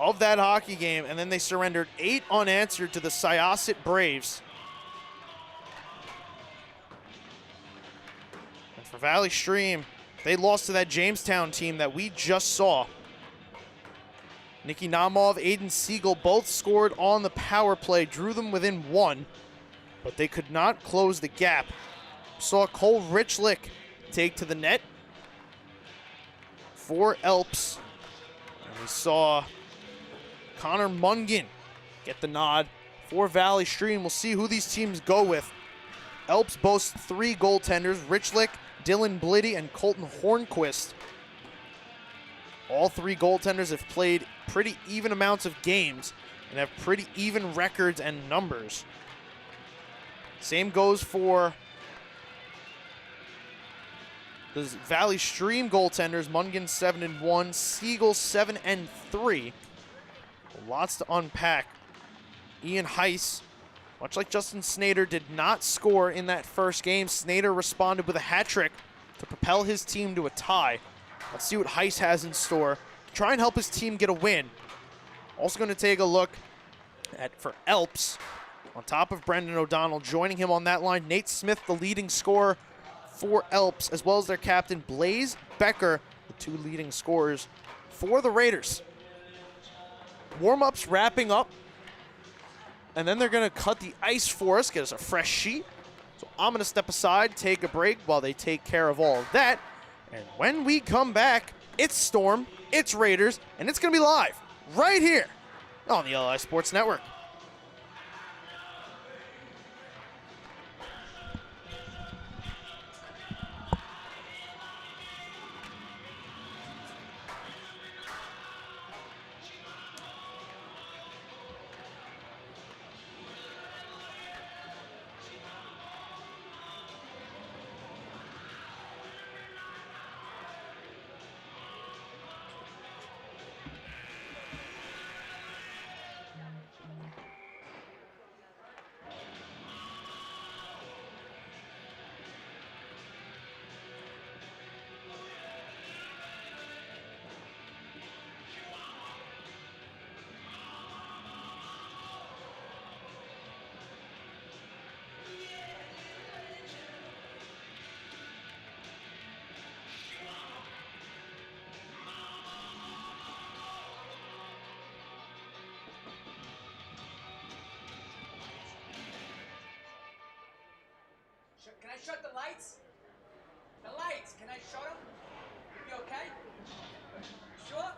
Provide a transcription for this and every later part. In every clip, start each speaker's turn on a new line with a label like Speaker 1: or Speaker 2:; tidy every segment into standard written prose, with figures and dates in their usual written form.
Speaker 1: of that hockey game, and then they surrendered 8 unanswered to the Syosset Braves. And for Valley Stream, they lost to that Jamestown team that we just saw. Nikki Namov, Aiden Siegel both scored on the power play, drew them within 1, but they could not close the gap. Saw Cole Richlick take to the net for ELPS. And we saw Connor Mungan get the nod for Valley Stream. We'll see who these teams go with. ELPS boasts 3 goaltenders, Richlick, Dylan Bliddy, and Colton Hornquist. All 3 goaltenders have played pretty even amounts of games and have pretty even records and numbers. Same goes for the Valley Stream goaltenders, Mungan 7-1, Siegel 7-3. Lots to unpack. Ian Heiss, much like Justin Snader, did not score in that first game. Snader responded with a hat trick to propel his team to a tie. Let's see what Heiss has in store. Try and help his team get a win. Also going to take a look at for ELPS. On top of Brendan O'Donnell, joining him on that line, Nate Smith, the leading scorer for ELPS, as well as their captain, Blaze Becker, the 2 leading scorers for the Raiders. Warm-ups wrapping up, and then they're going to cut the ice for us, get us a fresh sheet. So I'm going to step aside, take a break while they take care of all of that. And when we come back, it's Storm, it's Raiders, and it's going to be live right here on the LI Sports Network.
Speaker 2: Can I shut the lights? The lights, can I shut them? You okay? Sure?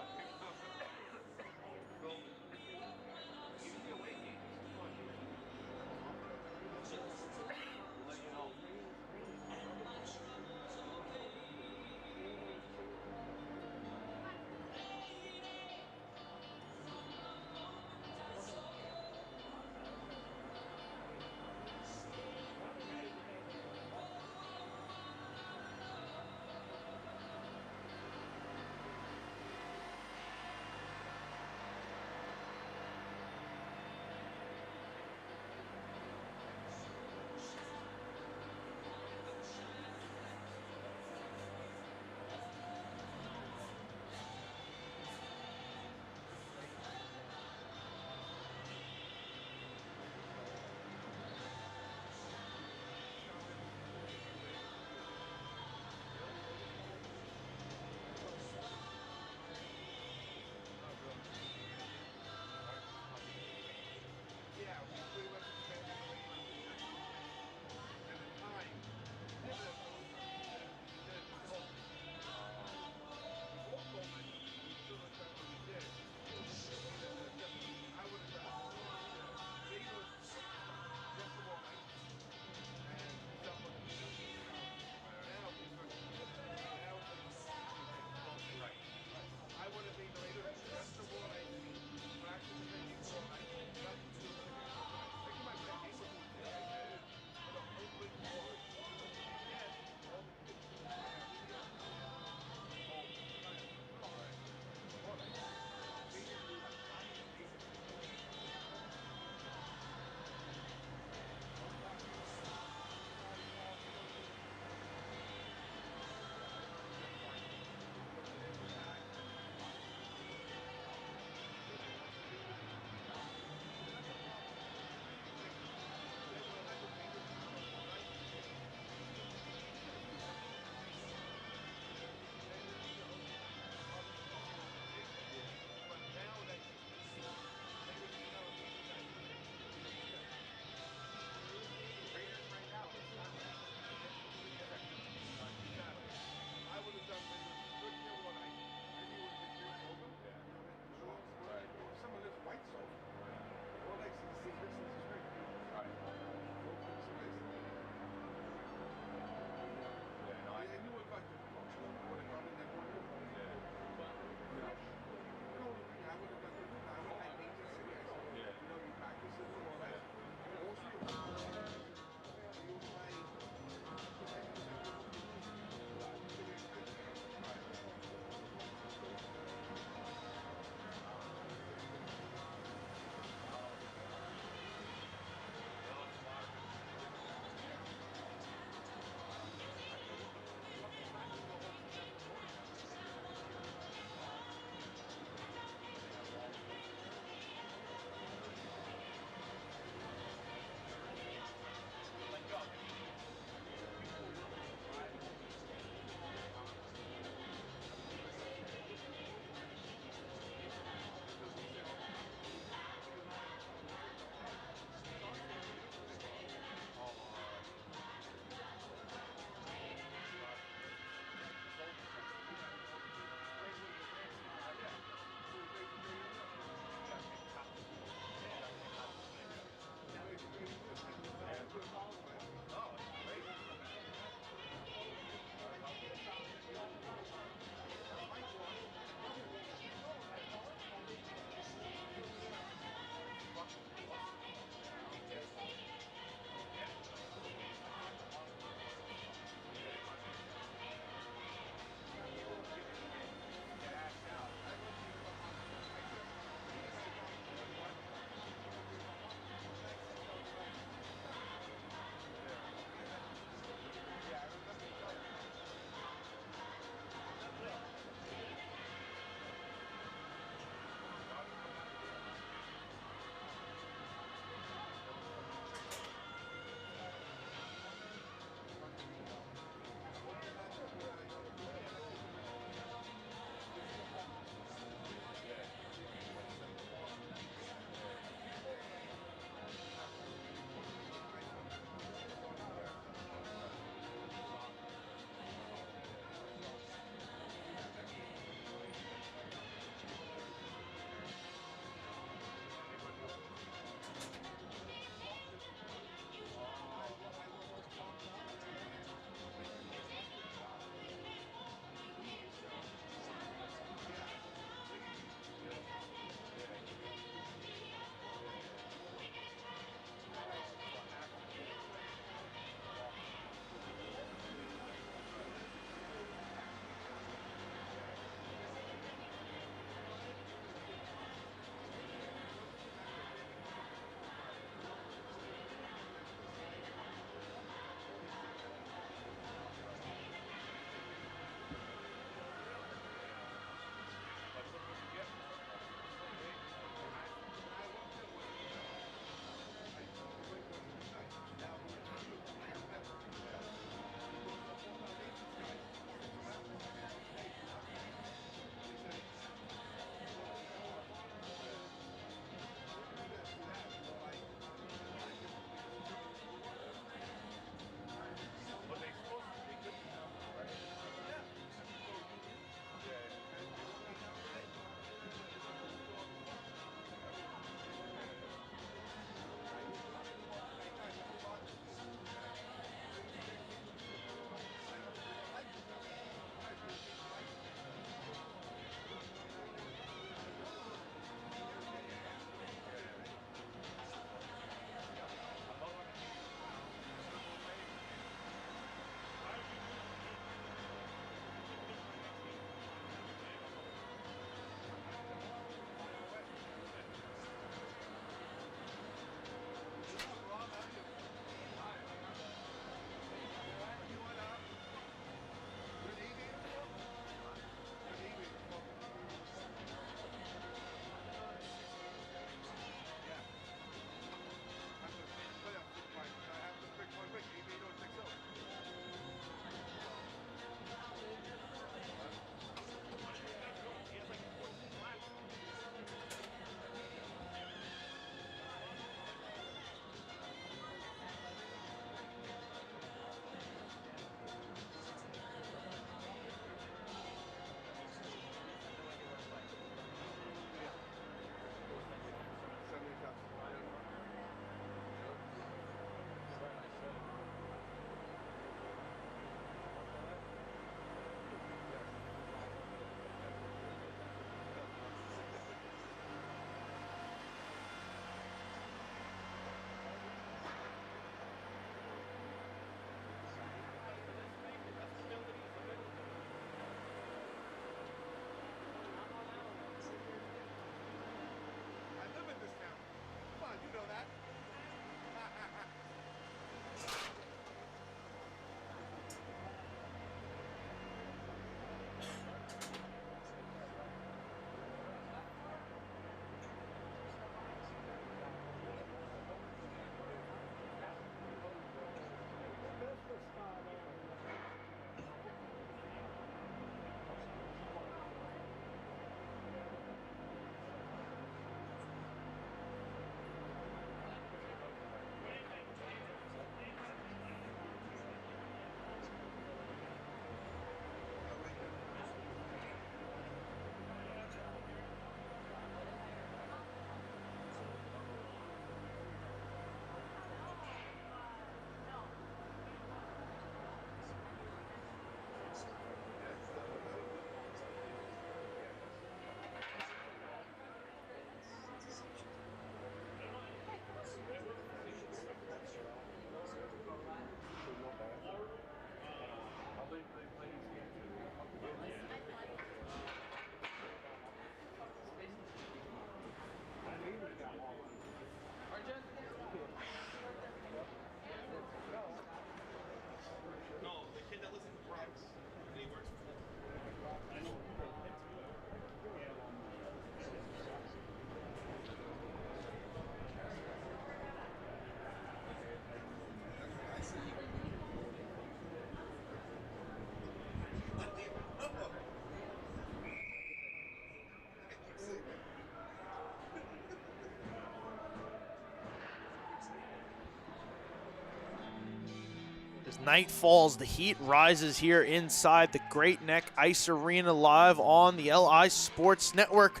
Speaker 1: night falls, the heat rises here inside the Great Neck Ice Arena live on the LI Sports Network.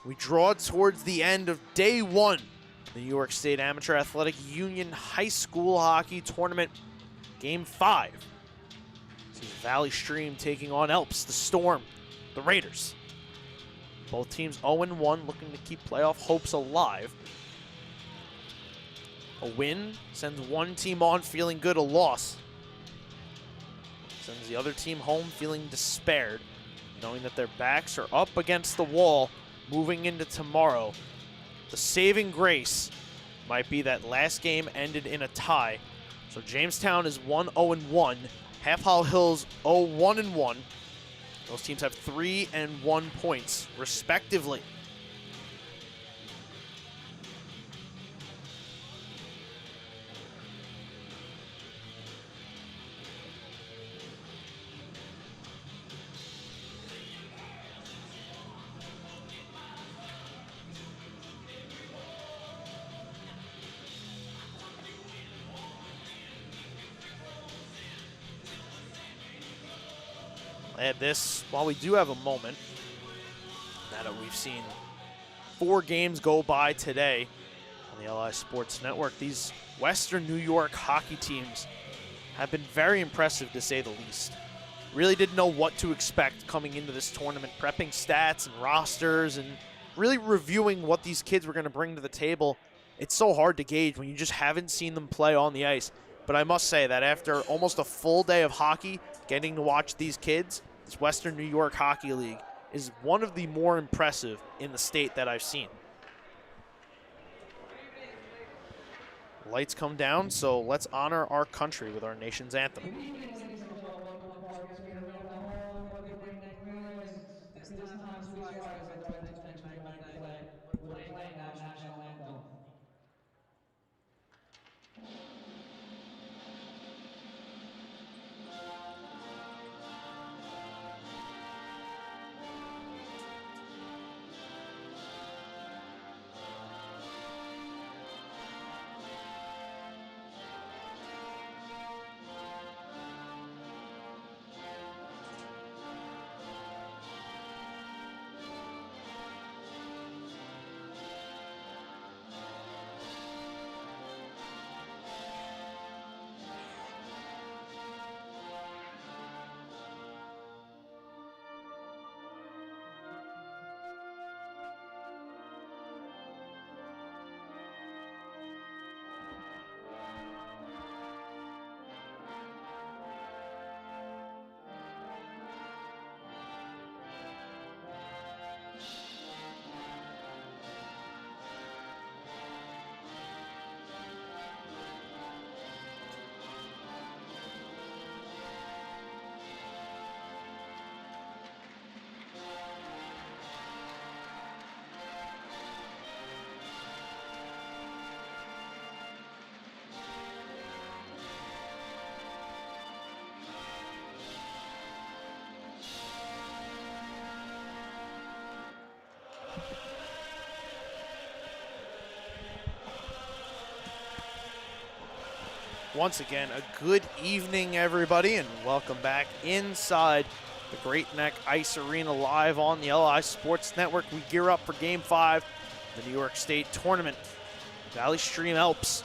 Speaker 1: We draw towards the end of day one, the New York State Amateur Athletic Union High School Hockey Tournament, Game 5. This is Valley Stream taking on ELPS, the Storm, the Raiders. Both teams 0-1, looking to keep playoff hopes alive. A win sends one team on feeling good, a loss sends the other team home feeling despaired, knowing that their backs are up against the wall moving into tomorrow. The saving grace might be that last game ended in a tie. So Jamestown is 1-0-1, Half Hollow Hills 0-1-1. Those teams have 3 and 1 points, respectively. Add this while we do have a moment. Now that we've seen 4 games go by today on the LI Sports Network, these Western New York hockey teams have been very impressive, to say the least. Really didn't know what to expect coming into this tournament, prepping stats and rosters and really reviewing what these kids were going to bring to the table. It's so hard to gauge when you just haven't seen them play on the ice. But I must say that after almost a full day of hockey, getting to watch these kids, this Western New York Hockey League is one of the more impressive in the state that I've seen. Lights come down, so let's honor our country with our nation's anthem.
Speaker 2: This time, please rise and join us in the United flag with playing our national anthem.
Speaker 1: Once again, a good evening, everybody, and welcome back inside the Great Neck Ice Arena live on the LI Sports Network. We gear up for Game 5 of the New York State Tournament. Valley Stream ELPS.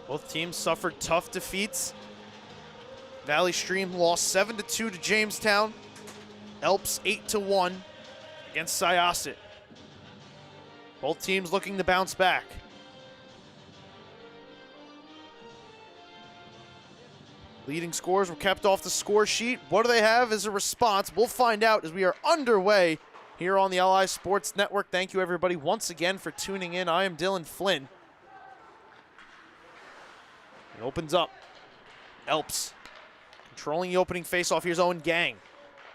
Speaker 1: Both teams suffered tough defeats. Valley Stream lost 7-2 to Jamestown. ELPS 8-1 against Syosset. Both teams looking to bounce back. Leading scores were kept off the score sheet. What do they have as a response? We'll find out as we are underway here on the LI Sports Network. Thank you, everybody, once again for tuning in. I am Dylan Flynn. It opens up. ELPS controlling the opening faceoff. Here's Owen Gang.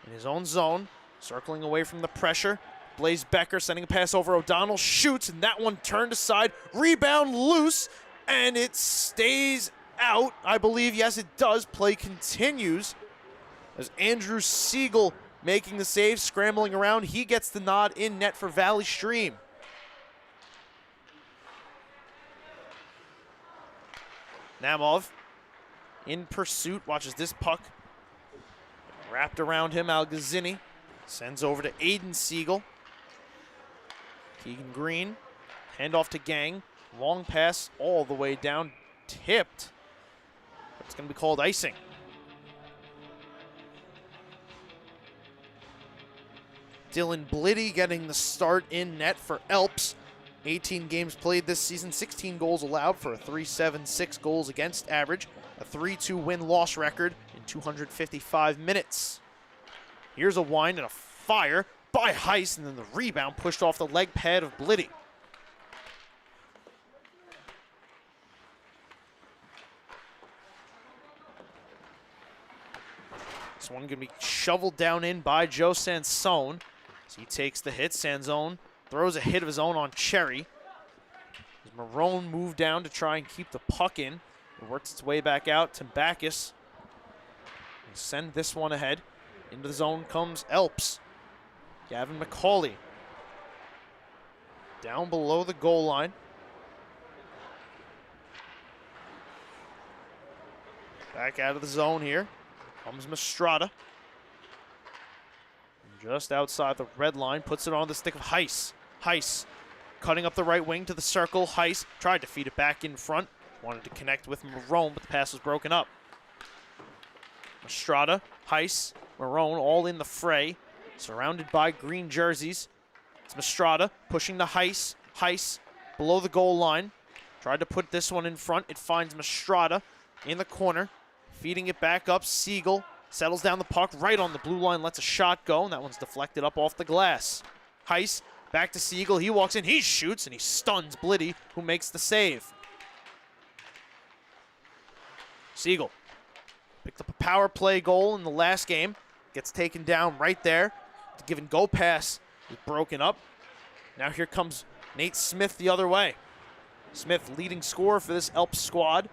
Speaker 1: in his own zone, circling away from the pressure. Blaze Becker sending a pass over O'Donnell, shoots, and that one turned aside. Rebound loose, and it stays out. I believe, yes, it does. Play continues as Andrew Siegel making the save, scrambling around. He gets the nod in net for Valley Stream. Namov in pursuit, watches this puck. Wrapped around him, Alguazini sends over to Aiden Siegel. Keegan Green, handoff to Gang. Long pass all the way down, tipped. It's going to be called icing. Dylan Bliddy getting the start in net for ELPS. 18 games played this season, 16 goals allowed for a 3.76 goals against average, a 3-2 win-loss record in 255 minutes. Here's a wind and a fire by Heiss, and then the rebound pushed off the leg pad of Bliddy. This one gonna be shoveled down in by Joe Sansone. So he takes the hit. Sansone throws a hit of his own on Cherry. As Marone moved down to try and keep the puck in. It works its way back out. Timbakis will send this one ahead. Into the zone comes ELPS. Gavin McCauley. Down below the goal line. Back out of the zone here comes Mastrada. Just outside the red line, puts it on the stick of Heiss. Heiss cutting up the right wing to the circle. Heiss tried to feed it back in front. Wanted to connect with Marone, but the pass was broken up. Mastrada, Heiss, Marone all in the fray. Surrounded by green jerseys. It's Mastrada pushing the Heiss. Heiss below the goal line. Tried to put this one in front. It finds Mastrada in the corner. Feeding it back up. Siegel settles down the puck right on the blue line. Lets a shot go, and that one's deflected up off the glass. Heiss back to Siegel. He walks in. He shoots, and he stuns Bliddy, who makes the save. Siegel picked up a power play goal in the last game. Gets taken down right there. The give and go pass is broken up. Now here comes Nate Smith the other way. Smith leading scorer for this ELPS squad.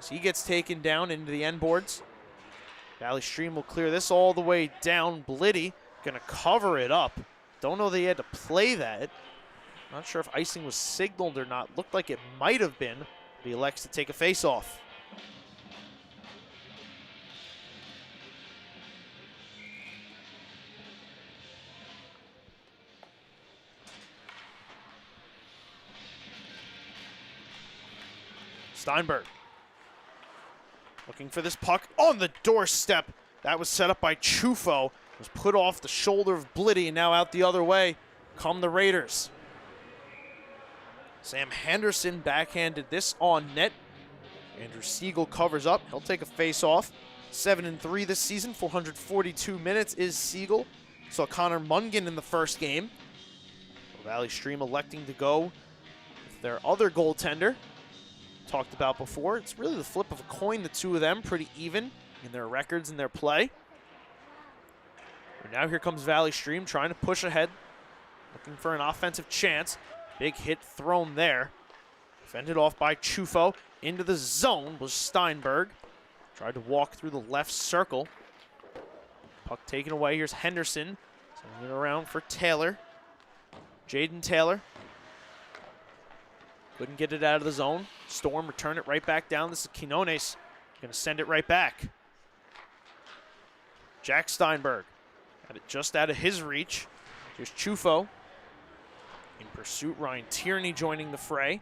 Speaker 1: So he gets taken down into the end boards. Valley Stream will clear this all the way down. Bliddy gonna cover it up. Don't know that he had to play that. Not sure if icing was signaled or not. Looked like it might have been. But he elects to take a face-off. Steinberg looking for this puck on the doorstep. That was set up by Chufo. Was put off the shoulder of Bliddy, and now out the other way come the Raiders. Sam Henderson backhanded this on net. Andrew Siegel covers up. He'll take a face-off. 7-3 this season, 442 minutes is Siegel. Saw Connor Mungan in the first game. Valley Stream electing to go with their other goaltender. Talked about before. It's really the flip of a coin, the two of them, pretty even in their records and their play. And now here comes Valley Stream trying to push ahead, looking for an offensive chance. Big hit thrown there. Fended off by Chufo. Into the zone was Steinberg. Tried to walk through the left circle. Puck taken away. Here's Henderson. Sending it around for Taylor. Jaden Taylor. Couldn't get it out of the zone. Storm return it right back down. This is Quinones. Going to send it right back. Jack Steinberg had it just out of his reach. Here's Chufo. In pursuit, Ryan Tierney joining the fray.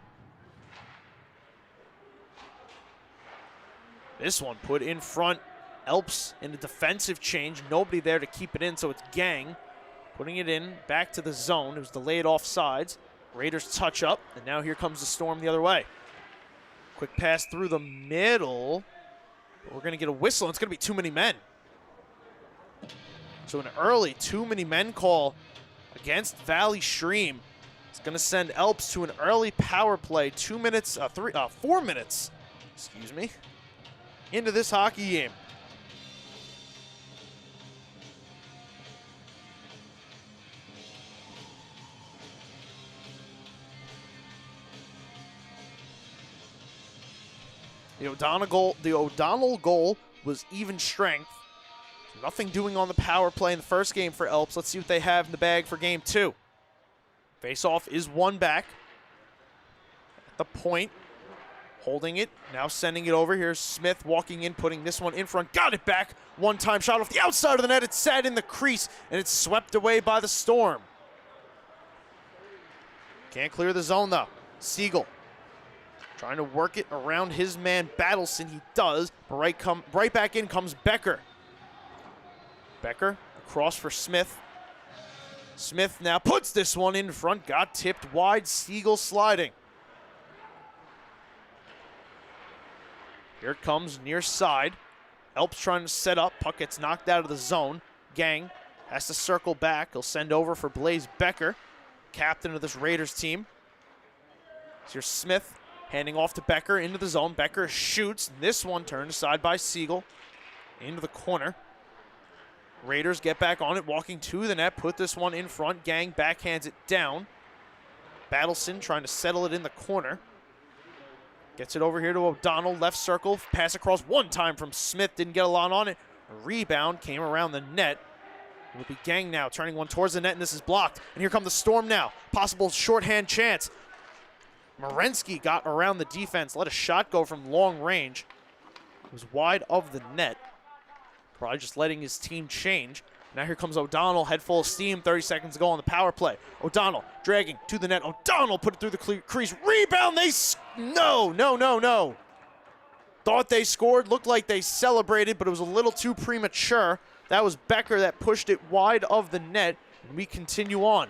Speaker 1: This one put in front. ELPS in a defensive change. Nobody there to keep it in, so it's Gang putting it in back to the zone. It was delayed offsides. Raiders touch up, and now here comes the Storm the other way. Quick pass through the middle. But we're going to get a whistle, and it's going to be too many men. So an early too many men call against Valley Stream. It's going to send ELPS to an early power play. 4 minutes, excuse me, into this hockey game. The O'Donnell goal was even strength. Nothing doing on the power play in the first game for ELPS. Let's see what they have in the bag for game 2. Face-off is one back. At the point, holding it, now sending it over. Here's Smith walking in, putting this one in front. Got it back. One-time shot off the outside of the net. It sat in the crease, and it's swept away by the Storm. Can't clear the zone, though. Siegel trying to work it around his man, Battleson. He does, but right back in comes Becker. Becker across for Smith. Smith now puts this one in front. Got tipped wide. Siegel sliding. Here it comes near side. ELPS trying to set up. Puck gets knocked out of the zone. Gang has to circle back. He'll send over for Blaze Becker, captain of this Raiders team. Here's Smith handing off to Becker into the zone. Becker shoots. This one turned aside by Siegel into the corner. Raiders get back on it, walking to the net, put this one in front. Gang backhands it down. Battleson trying to settle it in the corner. Gets it over here to O'Donnell, left circle, pass across one time from Smith, didn't get a lot on it. A rebound came around the net. It will be Gang now, turning one towards the net, and this is blocked. And here come the Storm now, possible shorthand chance. Morensky got around the defense, let a shot go from long range. It was wide of the net. Probably just letting his team change. Now here comes O'Donnell, head full of steam, 30 seconds to go on the power play. O'Donnell dragging to the net. O'Donnell put it through the crease. Rebound, no. Thought they scored, looked like they celebrated, but it was a little too premature. That was Becker that pushed it wide of the net, and we continue on.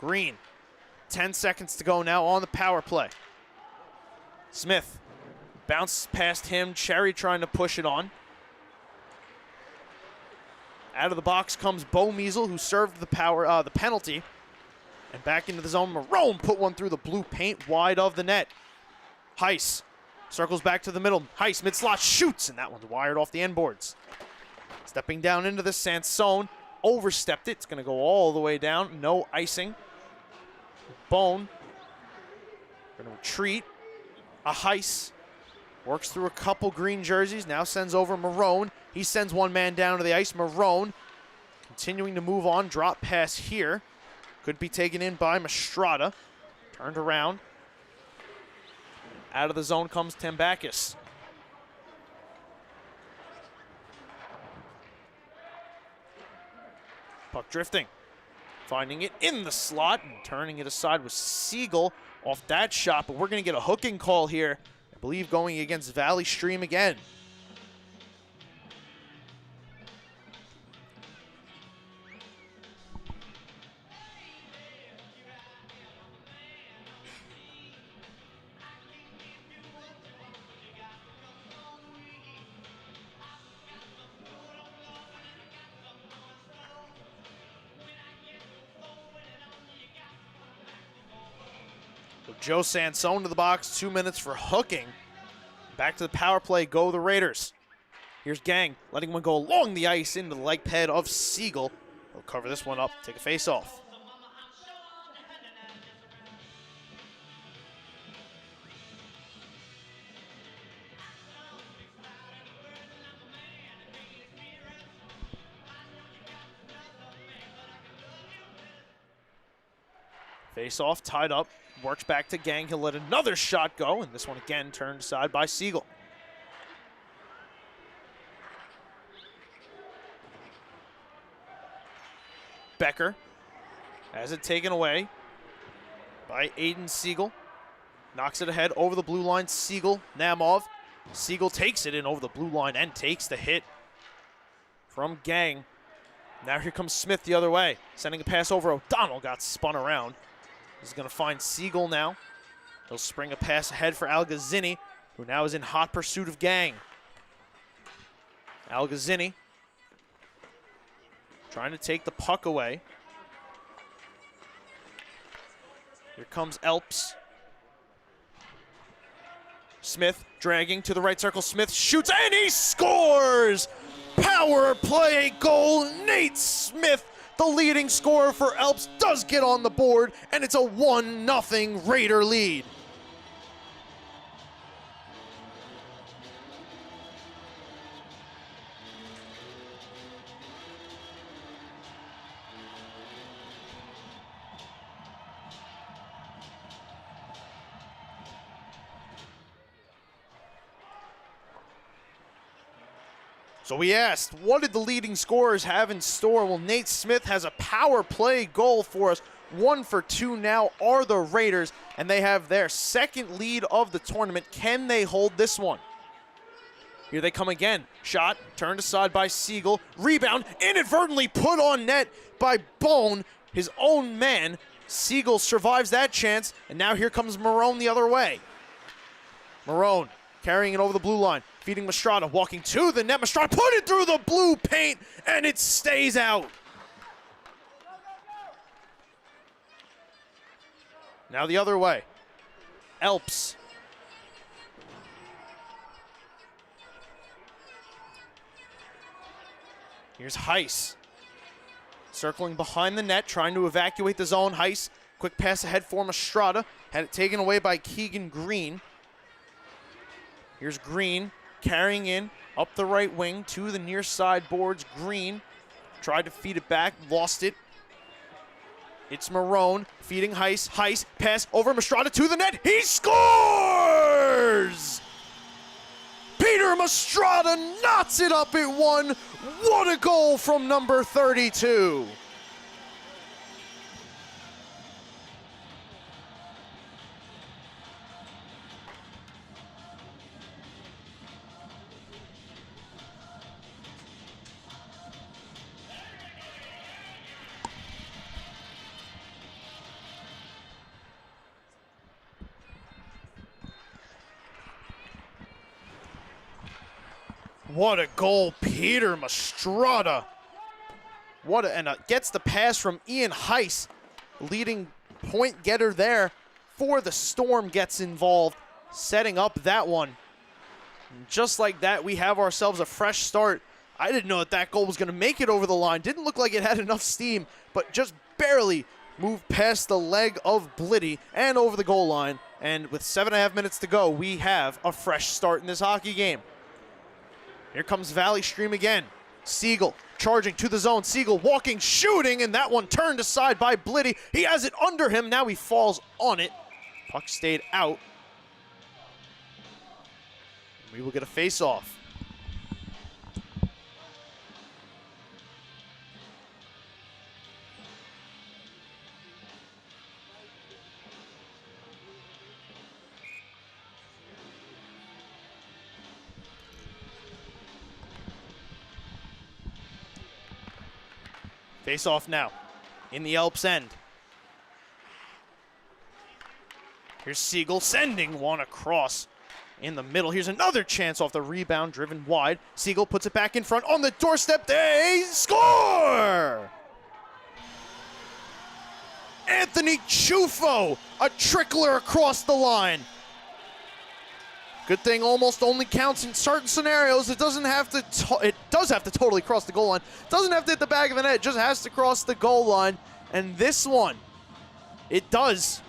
Speaker 1: Green, 10 seconds to go now on the power play. Smith. Bounce past him, Cherry trying to push it on. Out of the box comes Bo Measle, who served the penalty. And back into the zone, Marone put one through the blue paint wide of the net. Heiss circles back to the middle. Heiss mid-slot shoots, and that one's wired off the end boards. Stepping down into the Sansone, overstepped it. It's going to go all the way down, no icing. Bone, going to retreat. A Heiss. Works through a couple green jerseys, now sends over Marone. He sends one man down to the ice. Marone continuing to move on, drop pass here. Could be taken in by Mastrada. Turned around. Out of the zone comes Tambakis. Puck drifting. Finding it in the slot and turning it aside with Siegel off that shot, but we're going to get a hooking call here. I believe going against Valley Stream again. Joe Sansone to the box, 2 minutes for hooking. Back to the power play, go the Raiders. Here's Gang, letting one go along the ice into the leg pad of Siegel. They'll cover this one up, take a face-off. Face-off, tied up. Works back to Gang. He'll let another shot go, and this one again turned aside by Siegel. Becker has it taken away by Aiden Siegel. Knocks it ahead over the blue line. Siegel, Namov. Siegel takes it in over the blue line and takes the hit from Gang. Now here comes Smith the other way. Sending a pass over. O'Donnell got spun around. He's going to find Siegel now. He'll spring a pass ahead for Algazzini, who now is in hot pursuit of Gang. Algazzini trying to take the puck away. Here comes ELPS. Smith dragging to the right circle. Smith shoots and he scores! Power play goal. Nate Smith The leading scorer for ELPS does get on the board, and it's a 1-0 Raider lead. So we asked, what did the leading scorers have in store? Well, Nate Smith has a power play goal for us. 1 for 2 now are the Raiders, and they have their second lead of the tournament. Can they hold this one? Here they come again. Shot turned aside by Siegel. Rebound inadvertently put on net by Bone, his own man. Siegel survives that chance, and now here comes Marone the other way. Marone carrying it over the blue line. Feeding Mastrada, walking to the net. Mastrada put it through the blue paint, and it stays out. Now the other way. ELPS. Here's Heiss. Circling behind the net, trying to evacuate the zone. Heiss, quick pass ahead for Mastrada. Had it taken away by Keegan Green. Here's Green. Carrying in up the right wing to the near side boards. Green tried to feed it back, lost it. It's Marone feeding Heiss. Heiss pass over Mastrada to the net. He scores! Peter Mastrada knots it up at 1. What a goal from number 32. What a goal, Peter Mastrada. Gets the pass from Ian Heiss, leading point getter there for the Storm, gets involved, setting up that one. And just like that, we have ourselves a fresh start. I didn't know that goal was going to make it over the line. Didn't look like it had enough steam, but just barely moved past the leg of Blitty and over the goal line. And with 7.5 minutes to go, we have a fresh start in this hockey game. Here comes Valley Stream again. Siegel charging to the zone. Siegel walking, shooting, and that one turned aside by Blitty. He has it under him. Now he falls on it. Puck stayed out. We will get a face-off. Face off now in the ELPS end. Here's Siegel sending one across in the middle. Here's another chance off the rebound, driven wide. Siegel puts it back in front on the doorstep. They score! Anthony Chufo, a trickler across the line. Good thing almost only counts in certain scenarios. It doesn't have to. It does have to totally cross the goal line. Doesn't have to hit the back of the net. It just has to cross the goal line. And this one, it does.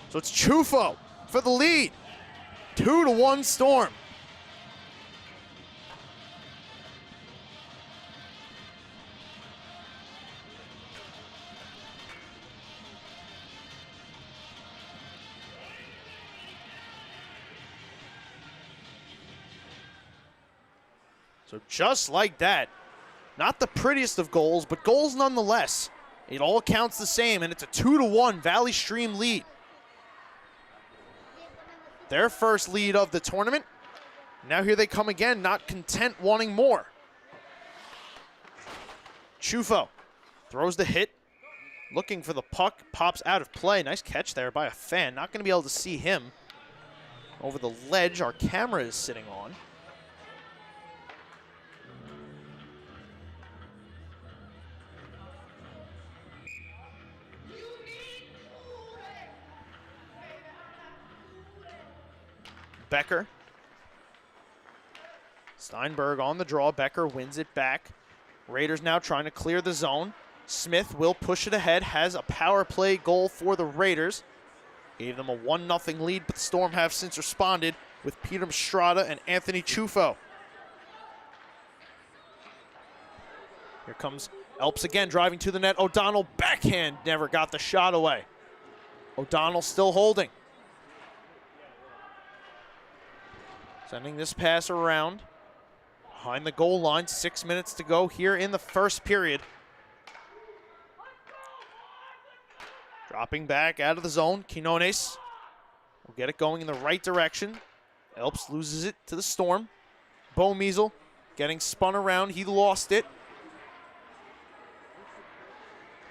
Speaker 1: So it's Chufo for the lead. 2-1 Storm. So just like that, not the prettiest of goals, but goals nonetheless. It all counts the same, and it's a 2-1 Valley Stream lead. Their first lead of the tournament. Now here they come again, not content, wanting more. Chufo throws the hit, looking for the puck, pops out of play. Nice catch there by a fan. Not going to be able to see him over the ledge our camera is sitting on. Becker. Steinberg on the draw. Becker wins it back. Raiders now trying to clear the zone. Smith will push it ahead, has a power play goal for the Raiders. Gave them a 1-0 lead, but the Storm have since responded with Peter Strada and Anthony Chufo. Here comes ELPS again, driving to the net. O'Donnell backhand, never got the shot away. O'Donnell still holding. Sending this pass around. Behind the goal line, 6 minutes to go here in the first period. Dropping back out of the zone, Quinones will get it going in the right direction. ELPS loses it to the Storm. Bo Measle getting spun around, he lost it.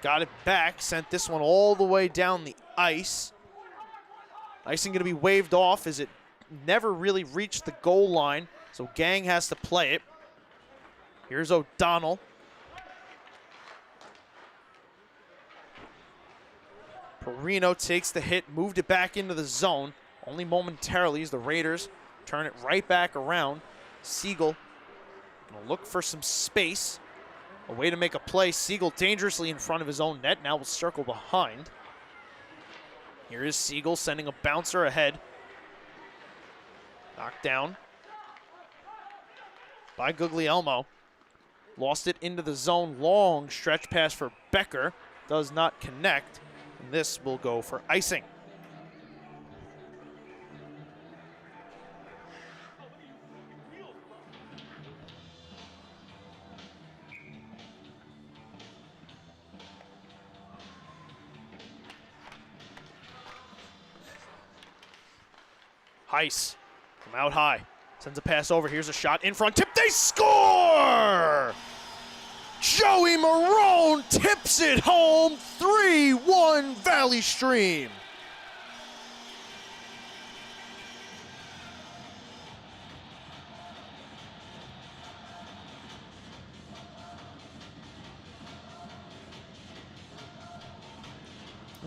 Speaker 1: Got it back, sent this one all the way down the ice. Icing gonna be waved off as it never really reached the goal line, so Gang has to play it. Here's O'Donnell. Perino takes the hit, moved it back into the zone, only momentarily as the Raiders turn it right back around. Siegel gonna look for some space. A way to make a play. Siegel dangerously in front of his own net. Now will circle behind. Here is Siegel sending a bouncer ahead. Knocked down by Guglielmo. Lost it into the zone. Long stretch pass for Becker. Does not connect. And this will go for icing. Heiss from out high. Sends a pass over. Here's a shot in front. Tip. They score! Joey Marone tips it home. 3-1 Valley Stream.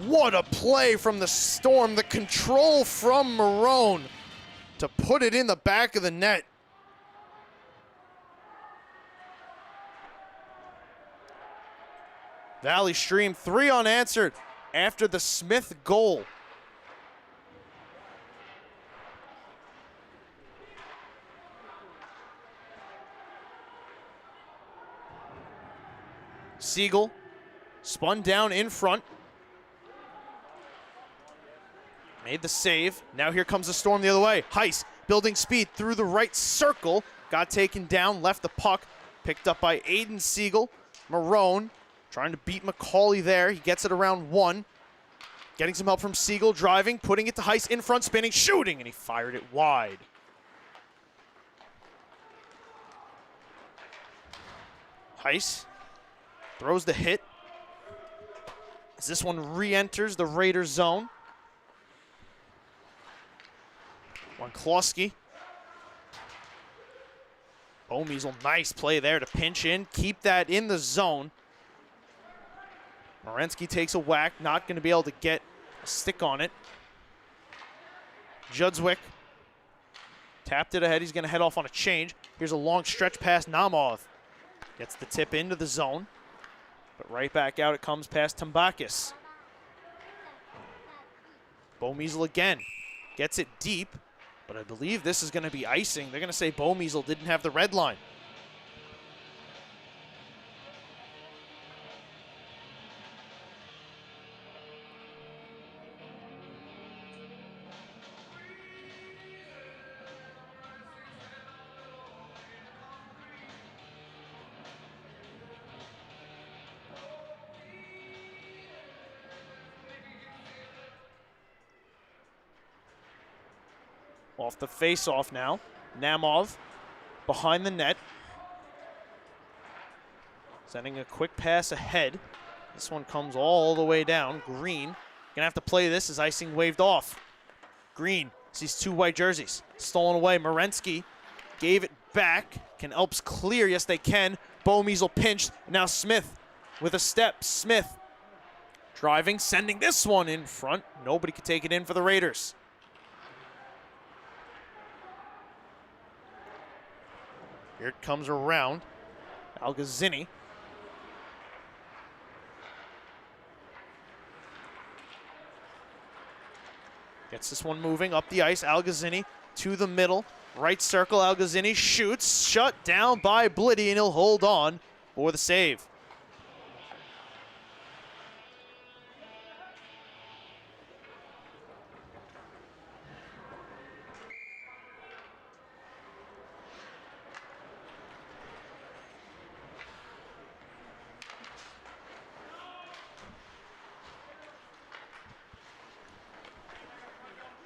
Speaker 1: What a play from the Storm. The control from Marone to put it in the back of the net. Valley Stream 3 unanswered after the Smith goal. Siegel spun down in front. Made the save. Now here comes the Storm the other way. Heiss building speed through the right circle. Got taken down, left the puck. Picked up by Aiden Siegel. Marone trying to beat McCauley there. He gets it around one. Getting some help from Siegel, driving, putting it to Heiss in front, spinning, shooting, and he fired it wide. Heiss throws the hit. As this one re-enters the Raiders zone. Wanklowski. Bo Measle, nice play there to pinch in, keep that in the zone. Morensky takes a whack, not going to be able to get a stick on it. Judswick tapped it ahead. He's going to head off on a change. Here's a long stretch pass. Namov gets the tip into the zone, but right back out it comes past Tambakis. Bo Measle again gets it deep, but I believe this is going to be icing. They're going to say Bo Measle didn't have the red line. Off the face-off now. Namov behind the net. Sending a quick pass ahead. This one comes all the way down. Green gonna have to play this as icing waved off. Green sees two white jerseys. Stolen away. Morensky gave it back. Can ELPS clear? Yes, they can. Bo Measle pinched. Now Smith with a step. Smith driving, sending this one in front. Nobody could take it in for the Raiders. Here it comes around. Algazzini Gets this one moving up the ice. Alguazini to the middle. Right circle. Alguazini shoots. Shut down by Blitty, and he'll hold on for the save.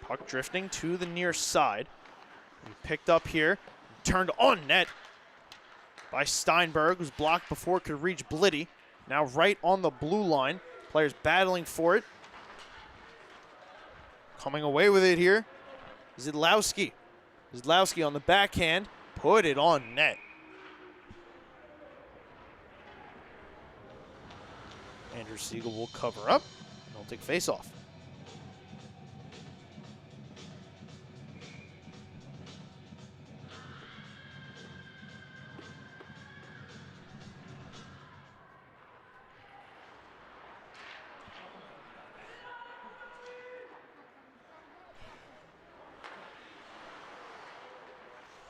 Speaker 1: Puck drifting to the near side. He picked up here, turned on net by Steinberg, who's blocked before it could reach Blitty. Now right on the blue line. Players battling for it. Coming away with it here, Zidlowski. Zidlowski on the backhand, put it on net. Andrew Siegel will cover up, and he'll take face-off.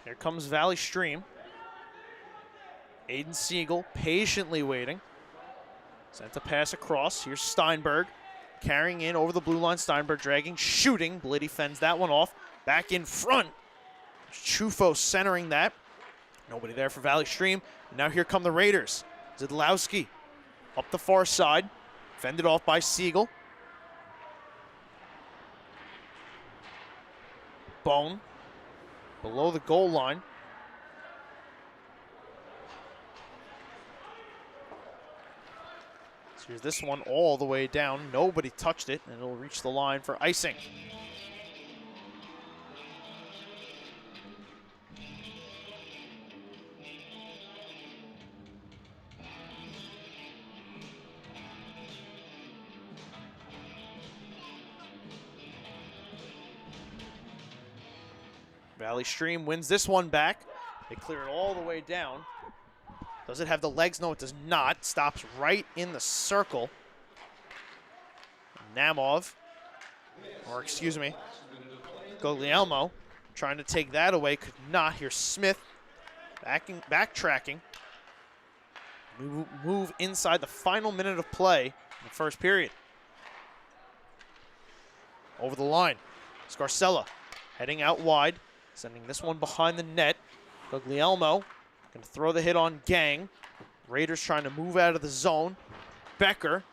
Speaker 1: Here comes Valley Stream. Aiden Siegel patiently waiting. Sent a pass across. Here's Steinberg carrying in over the blue line. Steinberg dragging, shooting. Blitty fends that one off. Back in front. Chufo centering that. Nobody there for Valley Stream. Now here come the Raiders. Zidlowski up the far side. Fended off by Siegel. Bone below the goal line. So here's this one all the way down. Nobody touched it, and it'll reach the line for icing. Valley Stream wins this one back. They clear it all the way down. Does it have the legs? No, it does not. Stops right in the circle. Namov, or excuse me, Guglielmo, trying to take that away, could not. Here's Smith, backtracking. Move inside the final minute of play in the first period. Over the line, Scarcella heading out wide, sending this one behind the net. Guglielmo going to throw the hit on Gang. Raiders trying to move out of the zone. Becker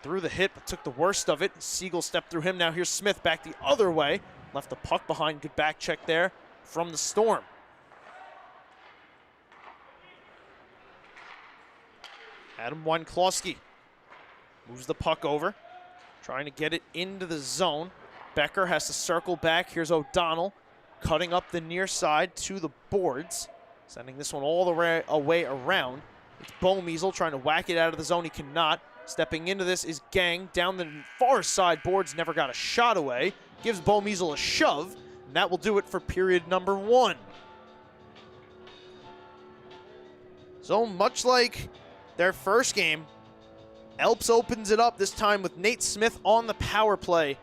Speaker 1: threw the hit but took the worst of it. Siegel stepped through him. Now here's Smith back the other way. Left the puck behind. Good back check there from the Storm. Adam Weinklowski moves the puck over. Trying to get it into the zone. Becker has to circle back. Here's O'Donnell cutting up the near side to the boards. Sending this one all the way around. It's Bomeasel trying to whack it out of the zone. He cannot. Stepping into this is Gang. Down the far side boards. Never got a shot away. Gives Bomeasel a shove. And that will do it for period number 1. So much like their first game, ELPS opens it up this time with Nate Smith on the power play.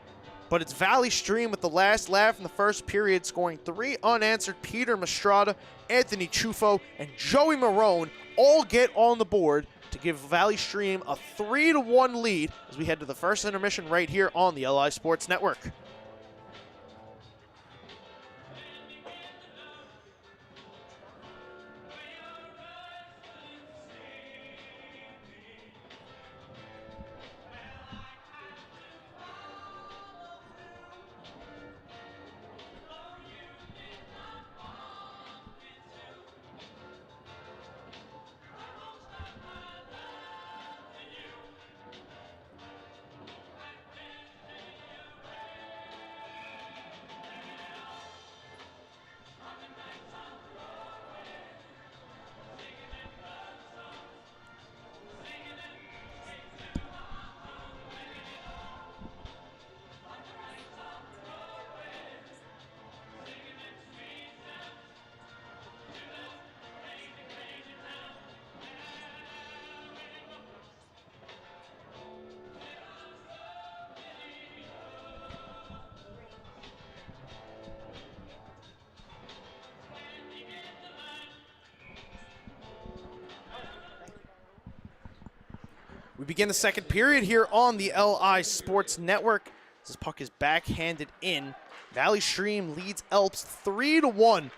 Speaker 1: But it's Valley Stream with the last laugh in the first period, scoring 3 unanswered. Peter Mastrada, Anthony Chufo, and Joey Marone all get on the board to give Valley Stream a 3-1 lead as we head to the first intermission right here on the LI Sports Network. We begin the second period here on the LI Sports Network. This puck is backhanded in. Valley Stream leads ELPS 3-1.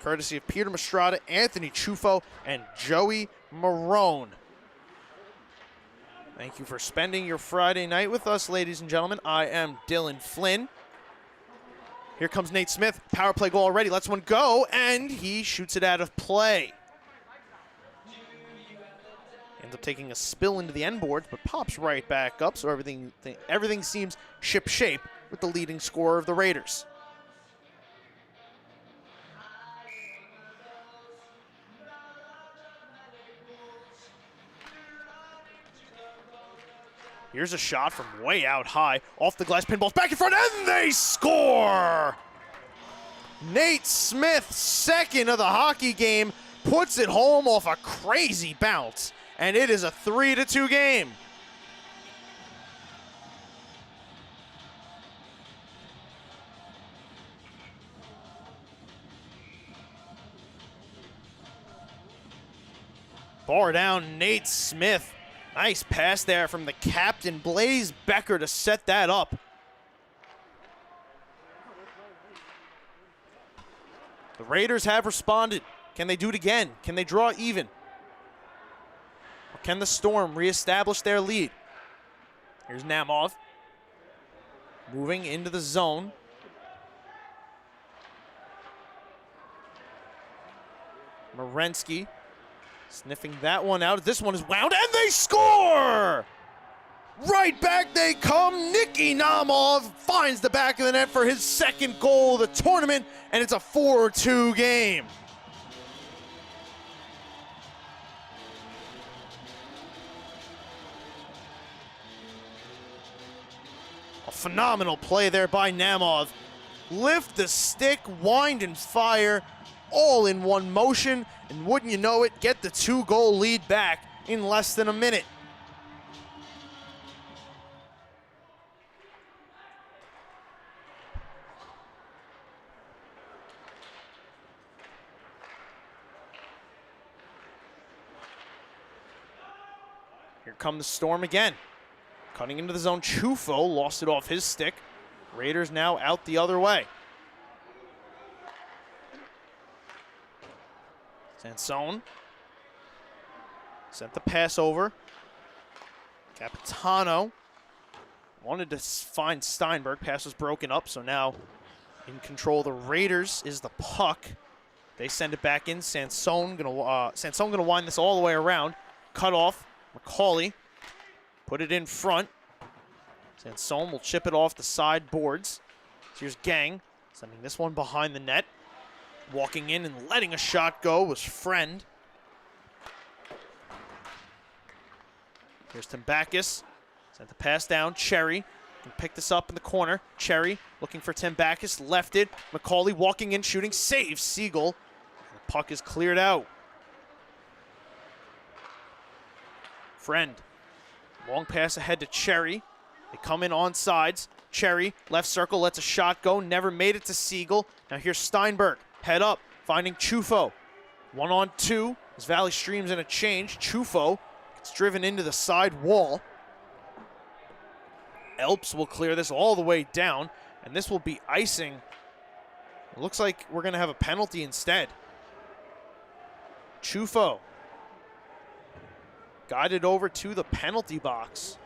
Speaker 1: Courtesy of Peter Mastrada, Anthony Chufo, and Joey Marone. Thank you for spending your Friday night with us, ladies and gentlemen. I am Dylan Flynn. Here comes Nate Smith. Power play goal already. Lets one go, and he shoots it out of play. Ends up taking a spill into the end boards, but pops right back up, so everything seems ship-shape with the leading scorer of the Raiders. Here's a shot from way out high, off the glass, pinballs back in front, and they score! Nate Smith, second of the hockey game, puts it home off a crazy bounce, and it is a 3-2 game. Bar down, Nate Smith. Nice pass there from the captain, Blaze Becker, to set that up. The Raiders have responded. Can they do it again? Can they draw even? Or can the Storm reestablish their lead? Here's Namov. Moving into the zone. Morensky sniffing that one out. This one is wound, and they score! Right back they come. Nicky Namov finds the back of the net for his second goal of the tournament, and it's a 4-2 game. A phenomenal play there by Namov. Lift the stick, wind and fire, all in one motion, and wouldn't you know it, get the 2-goal lead back in less than a minute. Here come the Storm again. Cutting into the zone, Chufo lost it off his stick. Raiders now out the other way. Sansone sent the pass over. Capitano wanted to find Steinberg. Pass was broken up, so now in control of the Raiders is the puck. They send it back in. Sansone gonna wind this all the way around. Cut off. McCauley put it in front. Sansone will chip it off the side boards. So here's Gang sending this one behind the net. Walking in and letting a shot go was Friend. Here's Timbakis. Sent the pass down. Cherry can pick this up in the corner. Cherry looking for Timbakis. Left it. McCauley walking in, shooting. Saves Siegel. The puck is cleared out. Friend. Long pass ahead to Cherry. They come in on sides. Cherry, left circle, lets a shot go. Never made it to Siegel. Now here's Steinberg. Head up, finding Chufo. 1-on-2 as Valley Stream's in a change. Chufo gets driven into the side wall. ELPS will clear this all the way down, and this will be icing. It looks like we're going to have a penalty instead. Chufo guided over to the penalty box.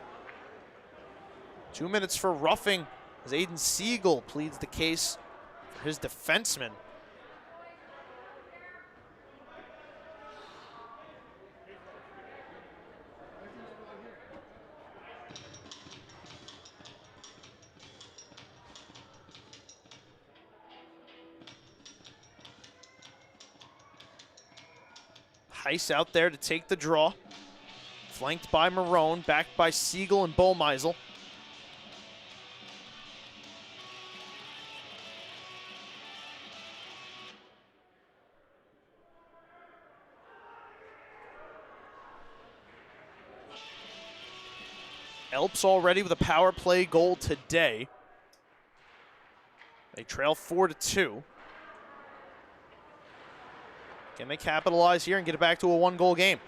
Speaker 1: 2 minutes for roughing as Aiden Siegel pleads the case for his defenseman. Heiss out there to take the draw. Flanked by Marone, backed by Siegel and Bomeisel. ELPS already with a power play goal today. They trail 4-2. Can they capitalize here and get it back to a 1-goal game?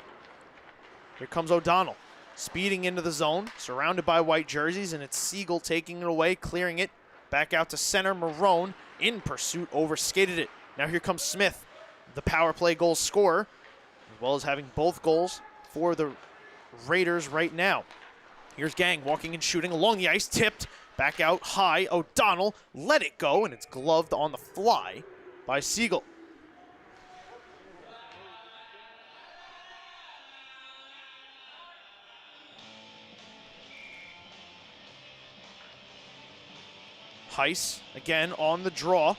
Speaker 1: Here comes O'Donnell. speeding into the zone, surrounded by white jerseys, and it's Siegel taking it away, clearing it. Back out to center, Marone in pursuit, overskated it. Now here comes Smith, the power play goal scorer, as well as having both goals for the Raiders right now. Here's Gang walking and shooting along the ice, tipped, back out high. O'Donnell let it go, and it's gloved on the fly by Siegel. Heiss again on the draw.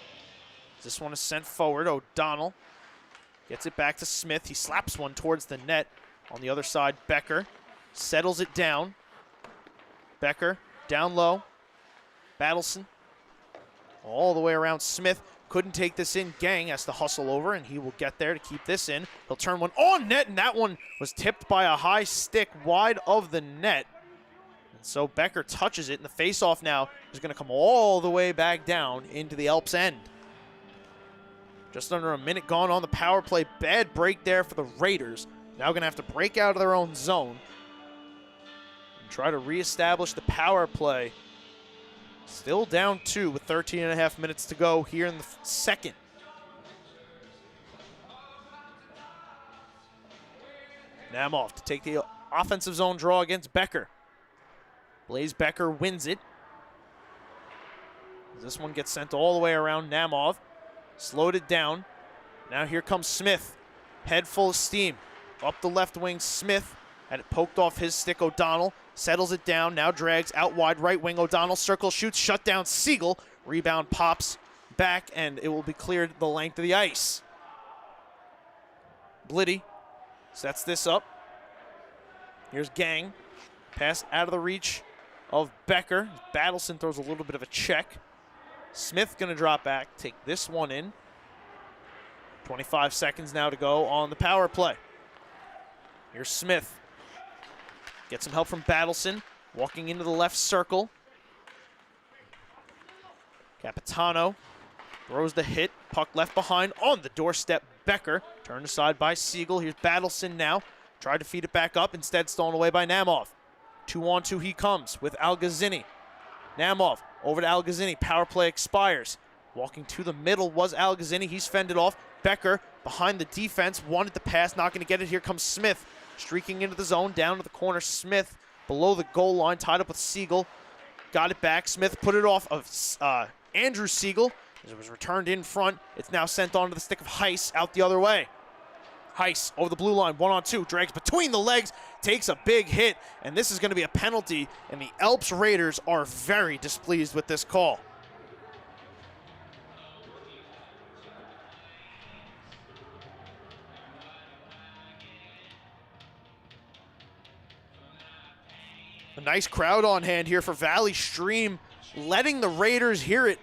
Speaker 1: This one is sent forward. O'Donnell gets it back to Smith. He slaps one towards the net. On the other side, Becker settles it down. Becker down low. Battleson all the way around Smith. Couldn't take this in. Gang has to hustle over, and he will get there to keep this in. He'll turn one on net, and that one was tipped by a high stick wide of the net. So Becker touches it, and the face-off now is going to come all the way back down into the ELPS end. Just under a minute gone on the power play. Bad break there for the Raiders. Now going to have to break out of their own zone and try to reestablish the power play. Still down 2 with 13.5 minutes to go here in the second. Namoff to take the offensive zone draw against Becker. Blaze Becker wins it. This one gets sent all the way around Namov. Slowed it down. Now here comes Smith. Head full of steam. Up the left wing, Smith had it poked off his stick. O'Donnell settles it down. Now drags out wide right wing. O'Donnell circle shoots. Shut down Siegel. Rebound pops back, and it will be cleared the length of the ice. Blitty sets this up. Here's Gang. Pass out of the reach of Becker. Battleson throws a little bit of a check. Smith going to drop back, take this one in. 25 seconds now to go on the power play. Here's Smith. Gets some help from Battleson. Walking into the left circle. Capitano throws the hit. Puck left behind on the doorstep. Becker turned aside by Siegel. Here's Battleson now. Tried to feed it back up. Instead stolen away by Namov. 2-on-2 he comes with Alguazini. Namov over to Alguazini. Power play expires. Walking to the middle was Alguazini. He's fended off. Becker behind the defense. Wanted the pass. Not going to get it. Here comes Smith. Streaking into the zone. Down to the corner. Smith below the goal line. Tied up with Siegel. Got it back. Smith put it off of Andrew Siegel. As it was returned in front. It's now sent onto the stick of Heiss out the other way. Heiss over the blue line, 1-on-2, drags between the legs, takes a big hit, and this is going to be a penalty, and the ELPS Raiders are very displeased with this call. A nice crowd on hand here for Valley Stream, letting the Raiders hear it.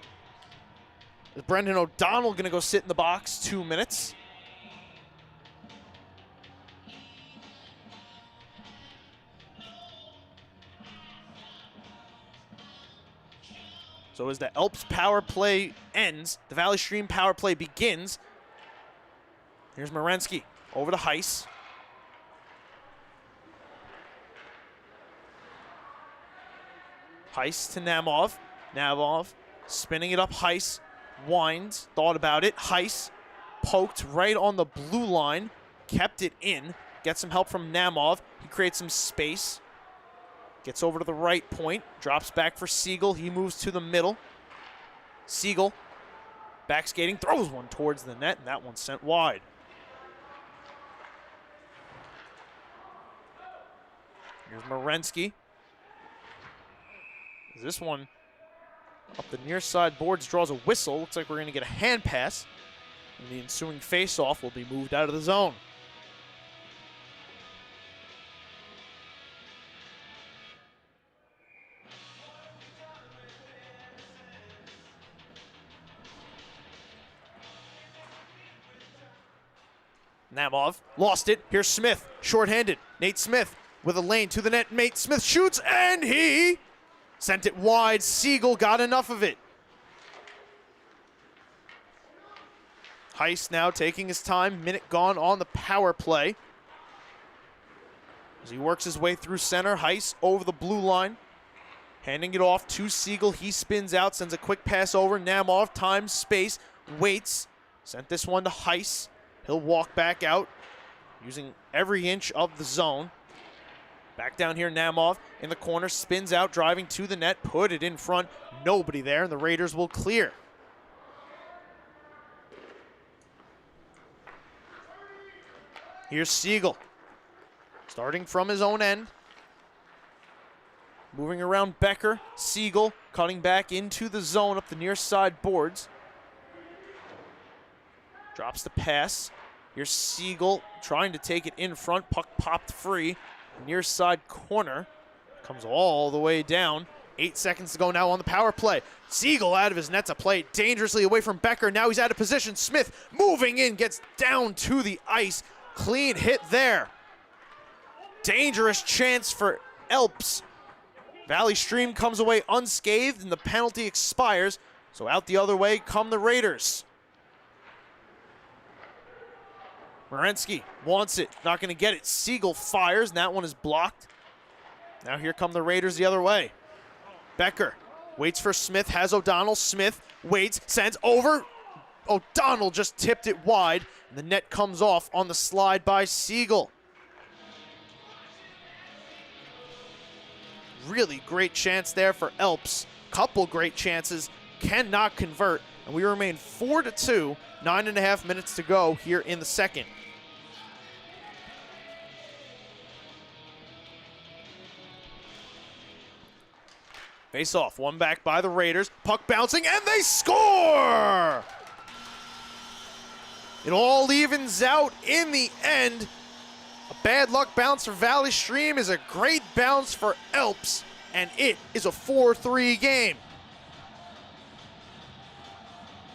Speaker 1: Is Brendan O'Donnell going to go sit in the box 2 minutes? So as the ELPS power play ends, the Valley Stream power play begins. Here's Marensky over to Heiss. Heiss to Namov. Namov spinning it up. Heiss winds, thought about it. Heiss poked right on the blue line, kept it in. Gets some help from Namov. He creates some space. Gets over to the right point, drops back for Siegel. He moves to the middle. Siegel, back skating, throws one towards the net, and that one's sent wide. Here's Marensky. This one up the near side boards draws a whistle. Looks like we're going to get a hand pass, and the ensuing face-off will be moved out of the zone. Namov lost it. Here's Smith, shorthanded. Nate Smith with a lane to the net. Nate Smith shoots, and he sent it wide. Siegel got enough of it. Heiss now taking his time. Minute gone on the power play. As he works his way through center, Heiss over the blue line. Handing it off to Siegel. He spins out, sends a quick pass over. Namov, time, space, waits. Sent this one to Heiss. He'll walk back out, using every inch of the zone. Back down here, Namov in the corner, spins out, driving to the net, put it in front. Nobody there, and the Raiders will clear. Here's Siegel, starting from his own end. Moving around Becker, Siegel cutting back into the zone up the near side boards. Drops the pass. Here's Siegel trying to take it in front. Puck popped free. Near side corner. Comes all the way down. 8 seconds to go now on the power play. Siegel out of his net to play dangerously away from Becker. Now he's out of position. Smith moving in, gets down to the ice. Clean hit there. Dangerous chance for ELPS. Valley Stream comes away unscathed and the penalty expires. So out the other way come the Raiders. Morensky wants it, not going to get it. Siegel fires, and that one is blocked. Now here come the Raiders the other way. Becker waits for Smith, has O'Donnell. Smith waits, sends over. O'Donnell just tipped it wide, and the net comes off on the slide by Siegel. Really great chance there for ELPS. Couple great chances, cannot convert, and we remain 4-2, 9.5 minutes to go here in the second. Face off, one back by the Raiders. Puck bouncing, and they score! It all evens out in the end. A bad luck bounce for Valley Stream is a great bounce for ELPS, and it is a 4-3 game.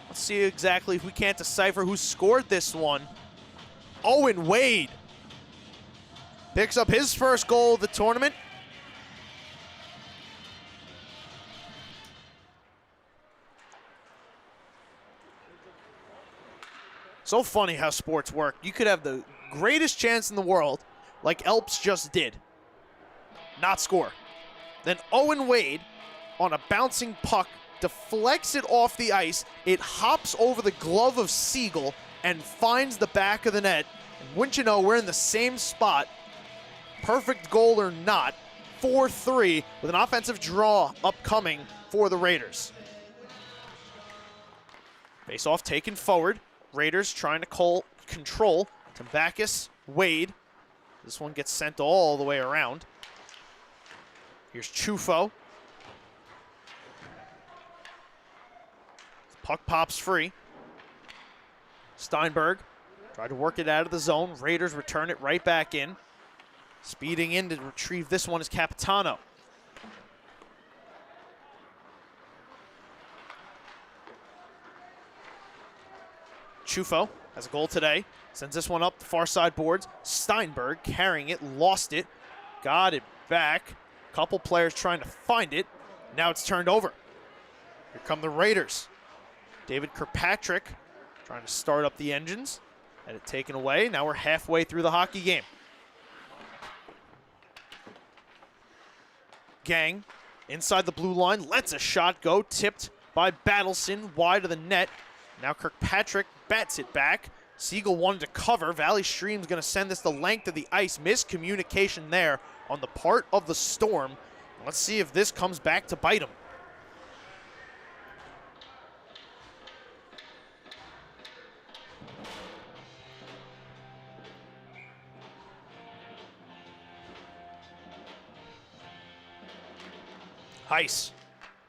Speaker 1: Let's see exactly if we can't decipher who scored this one. Owen Wade picks up his first goal of the tournament. So funny how sports work. You could have the greatest chance in the world, like ELPS just did, not score. Then Owen Wade, on a bouncing puck, deflects it off the ice. It hops over the glove of Siegel and finds the back of the net. And wouldn't you know, we're in the same spot. Perfect goal or not, 4-3 with an offensive draw upcoming for the Raiders. Face-off taken forward. Raiders trying to control. Tambakis, Wade. This one gets sent all the way around. Here's Chufo. Puck pops free. Steinberg tried to work it out of the zone. Raiders return it right back in. Speeding in to retrieve this one is Capitano. Chufo has a goal today. Sends this one up the far side boards. Steinberg carrying it, lost it, got it back. Couple players trying to find it. Now it's turned over. Here come the Raiders. David Kirkpatrick trying to start up the engines. Had it taken away. Now we're halfway through the hockey game. Gang inside the blue line. Lets a shot go. Tipped by Battleson wide of the net. Now Kirkpatrick bats it back. Siegel wanted to cover. Valley Stream's going to send this the length of the ice. Miscommunication there on the part of the Storm. Let's see if this comes back to bite him. Heiss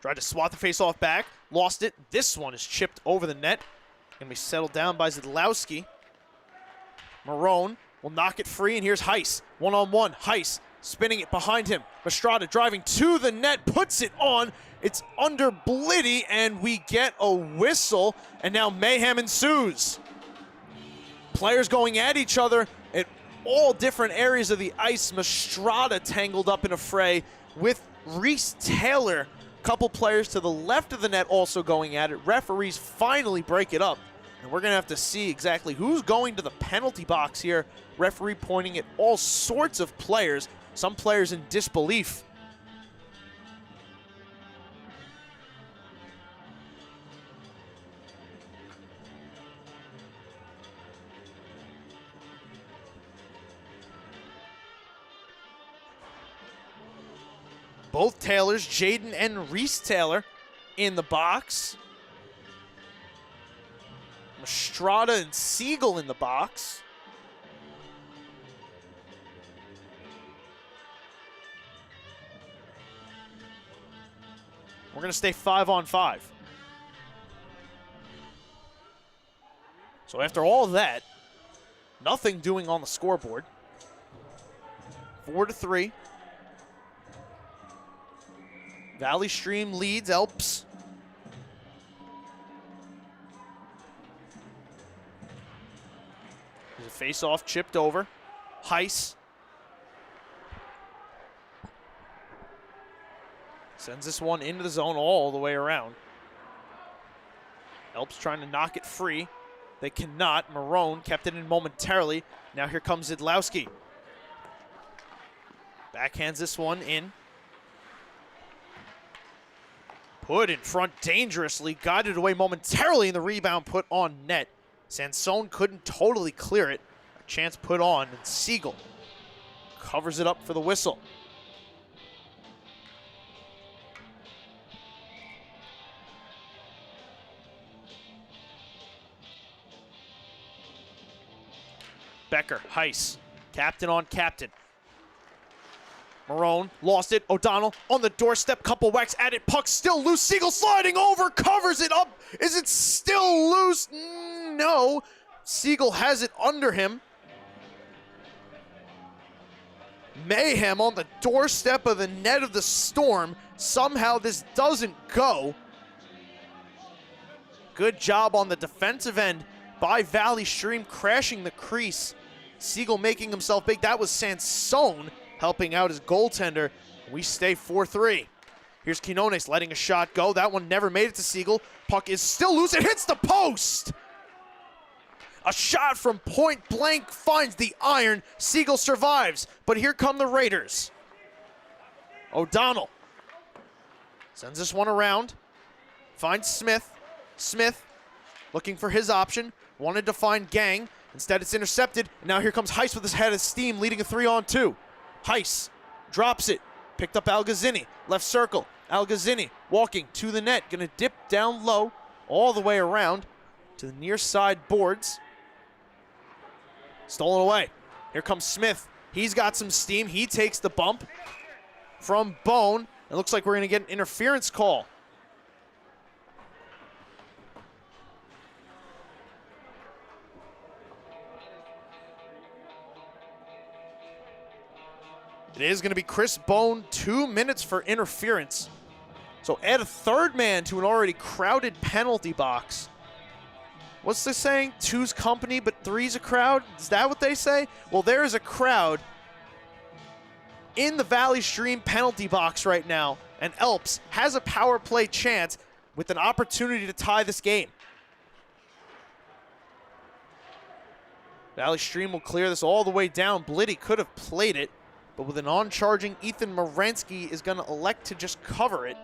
Speaker 1: tried to swat the face-off back, lost it. This one is chipped over the net. Gonna be settled down by Zidlowski. Marone will knock it free, and here's Heiss. One-on-one, Heiss spinning it behind him. Mastrada driving to the net, puts it on. It's under Blitty, and we get a whistle, and now mayhem ensues. Players going at each other at all different areas of the ice. Mastrada tangled up in a fray with Reese Taylor. Couple players to the left of the net also going at it. Referees finally break it up. And we're going to have to see exactly who's going to the penalty box here. Referee pointing at all sorts of players, some players in disbelief. Both Taylors, Jaden and Reese Taylor, in the box. Estrada and Siegel in the box. We're going to stay 5-on-5. So after all that, nothing doing on the scoreboard. 4-3. Valley Stream leads ELPS. There's a face-off chipped over. Heiss sends this one into the zone all the way around. ELPS trying to knock it free. They cannot. Marone kept it in momentarily. Now here comes Zidlowski. Backhands this one in. Put in front dangerously, guided away momentarily, and the rebound put on net. Sansone couldn't totally clear it. A chance put on, and Siegel covers it up for the whistle. Becker, Heiss, captain on captain. Marone lost it. O'Donnell on the doorstep. Couple whacks at it. Puck still loose. Siegel sliding over. Covers it up. Is it still loose? No. Siegel has it under him. Mayhem on the doorstep of the net of the Storm. Somehow this doesn't go. Good job on the defensive end by Valley Stream, crashing the crease. Siegel making himself big. That was Sansone helping out his goaltender. We stay 4-3. Here's Quinones letting a shot go. That one never made it to Siegel. Puck is still loose. It hits the post. A shot from point blank finds the iron. Siegel survives, but here come the Raiders. O'Donnell sends this one around. Finds Smith. Smith looking for his option. Wanted to find Gang. Instead, it's intercepted. And now here comes Heiss with his head of steam, leading a 3-on-2. Heiss drops it. Picked up Algazzini. Left circle. Algazzini walking to the net. Going to dip down low all the way around to the near side boards. Stolen away. Here comes Smith. He's got some steam. He takes the bump from Bone. It looks like we're going to get an interference call. It is going to be Chris Bone, 2 minutes for interference. So add a third man to an already crowded penalty box. What's this saying? Two's company, but three's a crowd? Is that what they say? Well, there is a crowd in the Valley Stream penalty box right now, and ELPS has a power play chance with an opportunity to tie this game. Valley Stream will clear this all the way down. Blitty could have played it, but with an on-charging Ethan Moransky is going to elect to just cover it.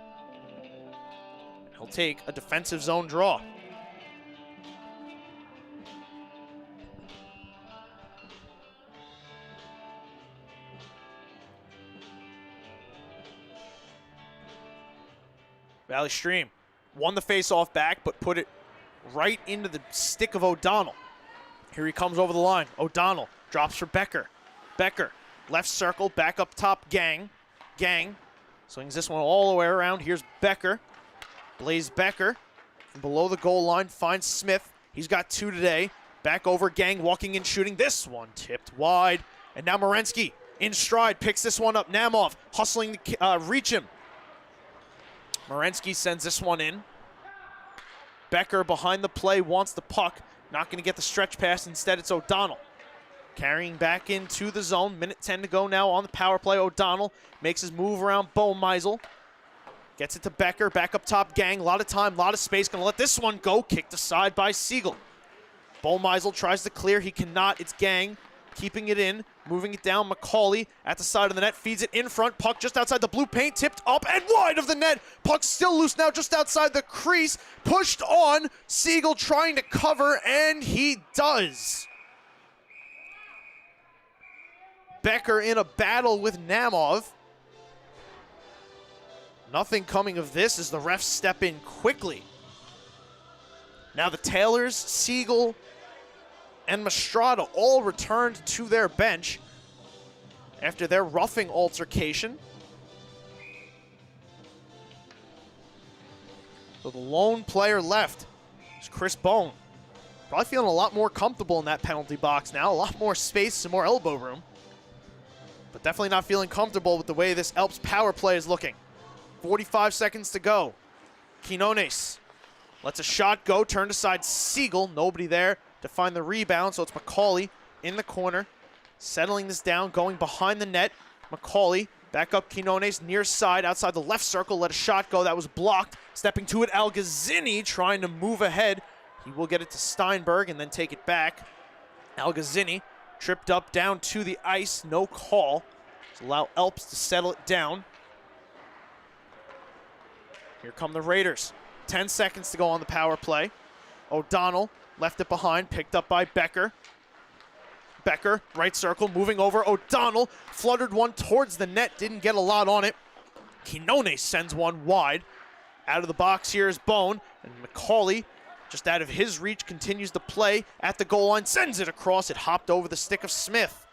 Speaker 1: He'll take a defensive zone draw. Valley Stream won the face-off back, but put it right into the stick of O'Donnell. Here he comes over the line. O'Donnell drops for Becker. Becker, left circle, back up top, Gang. Gang swings this one all the way around. Here's Becker. Blaze Becker from below the goal line finds Smith. He's got two today. Back over, Gang walking and shooting. This one tipped wide. And now Moransky in stride picks this one up. Namov hustling to reach him. Moransky sends this one in. Becker behind the play wants the puck. Not going to get the stretch pass. Instead, it's O'Donnell. Carrying back into the zone. Minute 10 to go now on the power play. O'Donnell makes his move around Bo Meisel. Gets it to Becker. Back up top, Gang. A lot of time, a lot of space. Going to let this one go. Kicked aside by Siegel. Bomeisel tries to clear. He cannot. It's Gang keeping it in, moving it down. McCauley at the side of the net, feeds it in front. Puck just outside the blue paint, tipped up and wide of the net. Puck still loose now just outside the crease. Pushed on. Siegel trying to cover, and he does. Becker in a battle with Namov. Nothing coming of this as the refs step in quickly. Now the Taylors, Siegel, and Mastrada all returned to their bench after their roughing altercation. So the lone player left is Chris Bone. Probably feeling a lot more comfortable in that penalty box now. A lot more space, some more elbow room. But definitely not feeling comfortable with the way this ELPS power play is looking. 45 seconds to go. Quinones lets a shot go, turned aside Siegel. Nobody there to find the rebound, so it's McCauley in the corner. Settling this down, going behind the net. McCauley, back up Quinones, near side, outside the left circle, let a shot go. That was blocked. Stepping to it, Alguazini trying to move ahead. He will get it to Steinberg and then take it back. Alguazini tripped up down to the ice, no call. Just allow ELPS to settle it down. Here come the Raiders. 10 seconds to go on the power play. O'Donnell left it behind, picked up by Becker. Becker, right circle, moving over. O'Donnell fluttered one towards the net, didn't get a lot on it. Quinones sends one wide. Out of the box here is Bone, and McCauley, just out of his reach, continues to play at the goal line, sends it across. It hopped over the stick of Smith.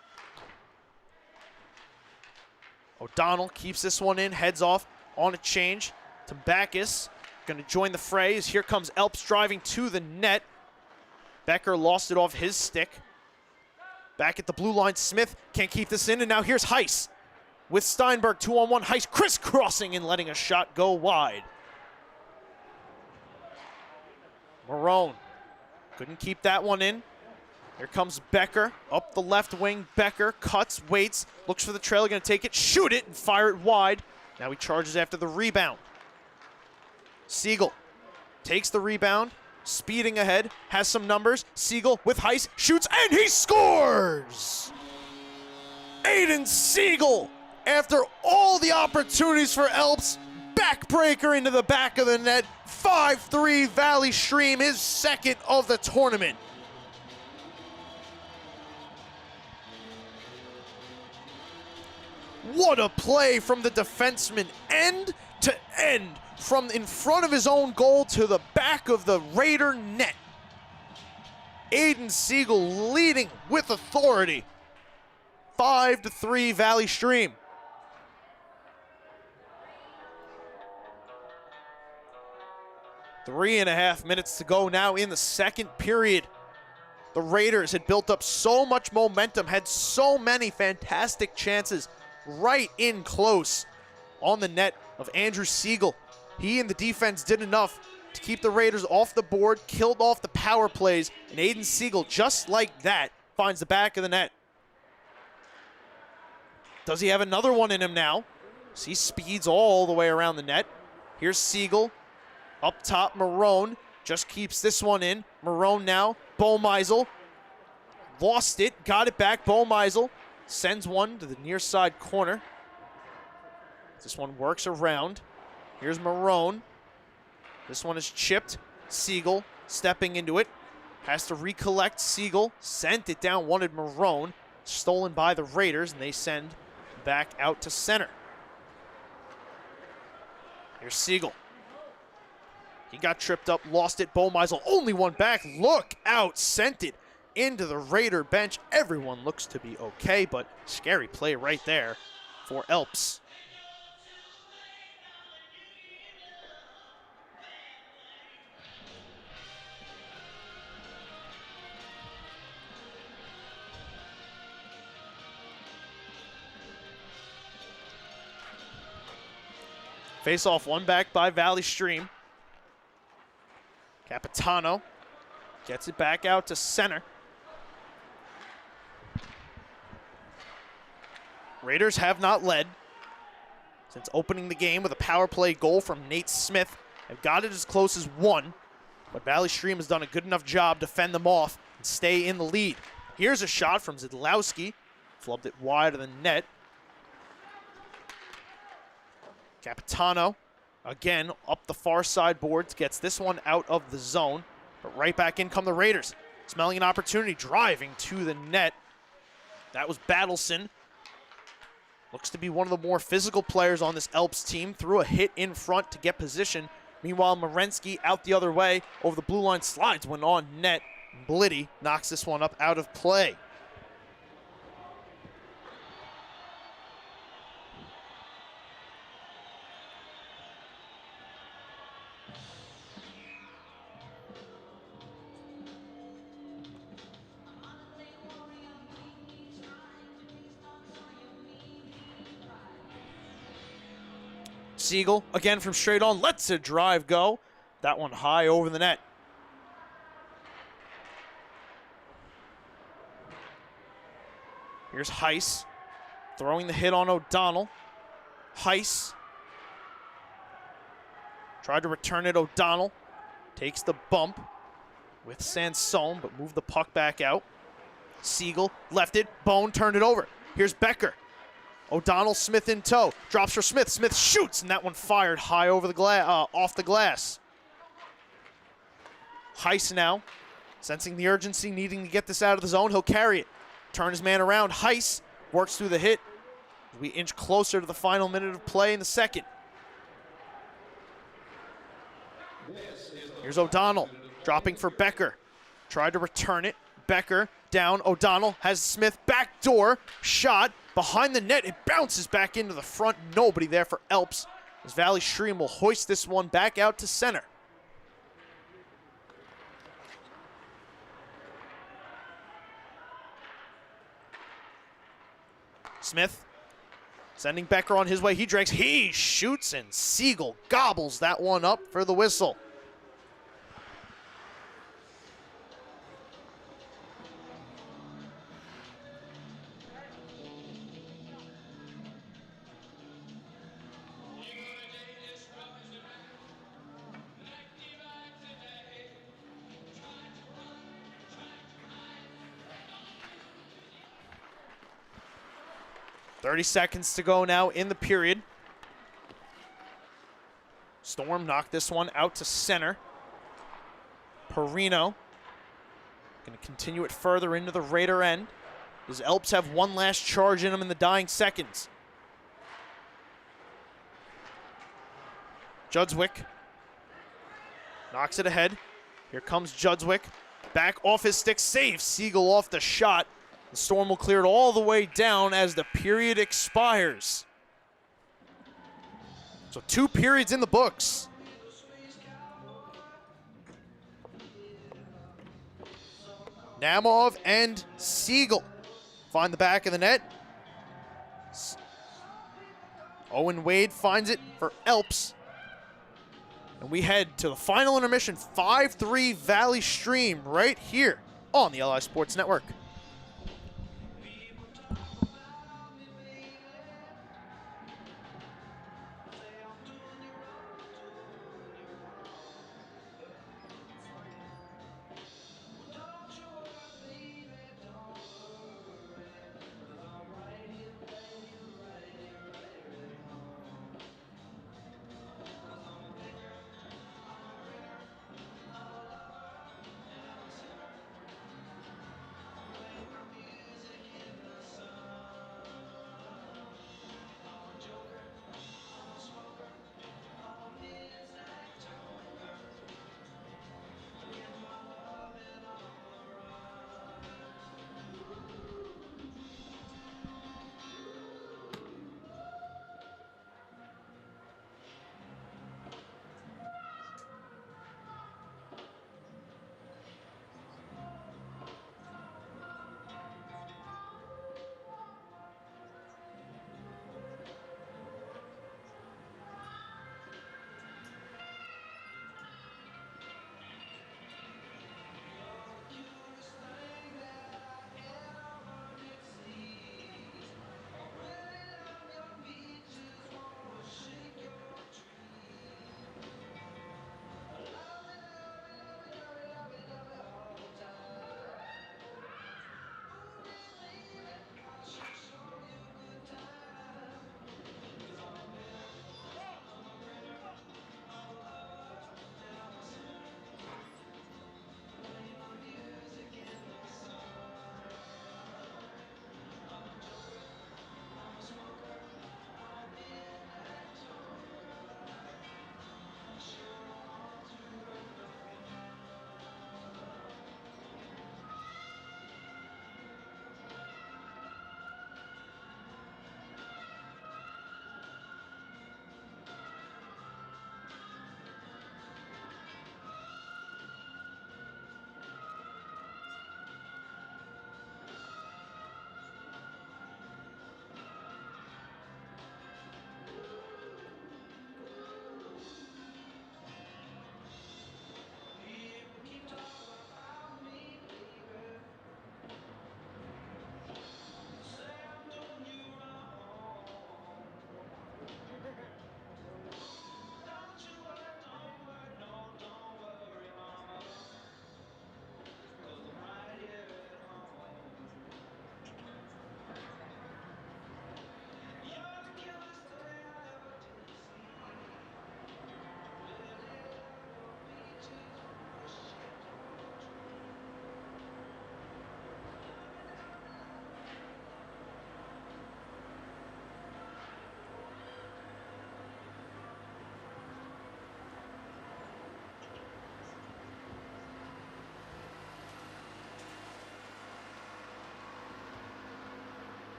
Speaker 1: O'Donnell keeps this one in, heads off on a change to Backus. Going to join the fray as here comes ELPS driving to the net. Becker lost it off his stick. Back at the blue line, Smith can't keep this in, and now here's Heiss with Steinberg, 2-on-1. Heiss crisscrossing and letting a shot go wide. Marone couldn't keep that one in. Here comes Becker, up the left wing. Becker cuts, waits, looks for the trailer, going to take it, shoot it, and fire it wide. Now he charges after the rebound. Siegel takes the rebound, speeding ahead, has some numbers. Siegel with Heiss, shoots, and he scores! Aiden Siegel, after all the opportunities for ELPS, backbreaker into the back of the net. 5-3 Valley Stream, his second of the tournament. What a play from the defenseman, end to end, from in front of his own goal to the back of the Raider net. Aiden Siegel leading with authority. 5-3 Valley Stream. Three and a half minutes to go now in the second period. The Raiders had built up so much momentum, had so many fantastic chances right in close on the net of Andrew Siegel. He and the defense did enough to keep the Raiders off the board, killed off the power plays, and Aiden Siegel, just like that, finds the back of the net. Does he have another one in him now? So he speeds all the way around the net. Here's Siegel. Up top, Marone just keeps this one in. Marone now, Bomeisel. Lost it, got it back. Bomeisel sends one to the near side corner. This one works around. Here's Marone. This one is chipped. Siegel stepping into it. Has to recollect. Siegel sent it down, wanted Marone. Stolen by the Raiders, and they send back out to center. Here's Siegel. He got tripped up, lost it. Bomeisel only one back. Look out, sent it into the Raider bench. Everyone looks to be okay, but scary play right there for ELPS. Face off, one back by Valley Stream. Capitano gets it back out to center. Raiders have not led since opening the game with a power play goal from Nate Smith. Have got it as close as one, but Valley Stream has done a good enough job to fend them off. and stay in the lead. Here's a shot from Zidlowski. Flubbed it wide of the net. Capitano, again, up the far side boards, gets this one out of the zone. But right back in come the Raiders. Smelling an opportunity, driving to the net. That was Battleson. Looks to be one of the more physical players on this ELPS team. Threw a hit in front to get position. Meanwhile, Marensky out the other way over the blue line, slides one on net. Blitty knocks this one up out of play. Siegel, again from straight on, lets a drive go. That one high over the net. Here's Heiss, throwing the hit on O'Donnell. Heiss tried to return it. O'Donnell takes the bump with Sansone, but moved the puck back out. Siegel left it, Bone turned it over. Here's Becker. O'Donnell, Smith in tow, drops for Smith. Smith shoots, and that one fired high over the off the glass. Heiss now, sensing the urgency, needing to get this out of the zone. He'll carry it, turn his man around. Heiss works through the hit. We inch closer to the final minute of play in the second. Here's O'Donnell, dropping for Becker. Tried to return it. Becker down. O'Donnell has Smith backdoor shot. Behind the net, it bounces back into the front. Nobody there for ELPS, as Valley Stream will hoist this one back out to center. Smith sending Becker on his way. He drinks, he shoots, and Siegel gobbles that one up for the whistle. .30 seconds to go now in the period. Storm knocked this one out to center. Perino going to continue it further into the Raider end. Does ELPS have one last charge in them in the dying seconds? Judswick knocks it ahead. Here comes Judswick. Back off his stick, saves Siegel off the shot. The Storm will clear it all the way down as the period expires. So 2 periods in the books. Namov and Siegel find the back of the net. Owen Wade finds it for ELPS. And we head to the final intermission, 5-3 Valley Stream right here on the LI Sports Network.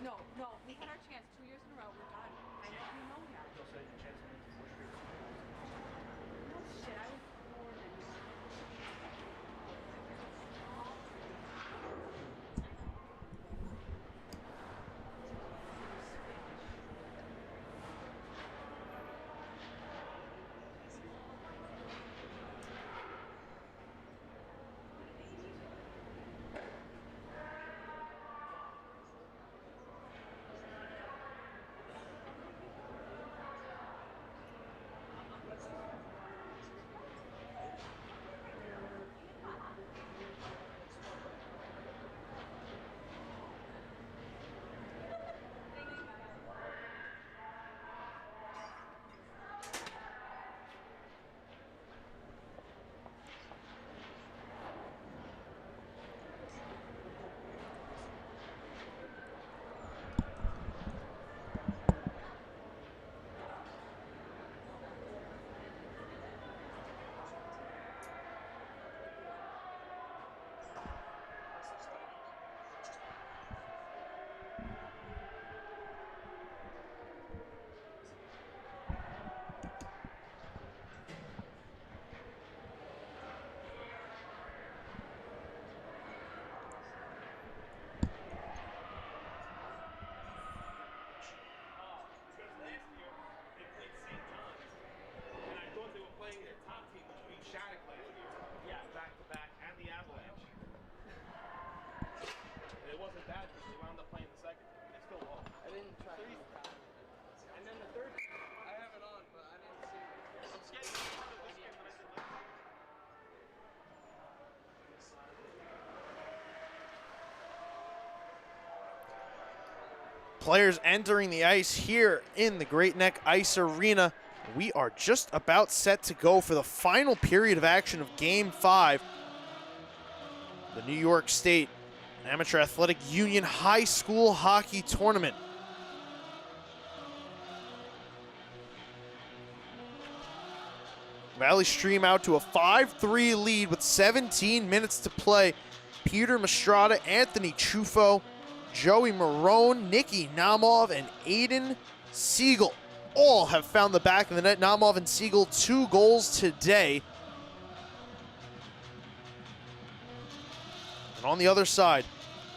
Speaker 3: No, we had our chance 2 years in a row. We're done. I know we know that. No shit, I was born in
Speaker 1: Players entering the ice here in the Great Neck Ice Arena. We are just about set to go for the final period of action of Game 5. The New York State Amateur Athletic Union High School Hockey Tournament. Valley Stream out to a 5-3 lead with 17 minutes to play. Peter Mastrada, Anthony Chufo, Joey Marone, Nicky Namov, and Aiden Siegel all have found the back of the net. Namov and Siegel 2 goals today. And on the other side,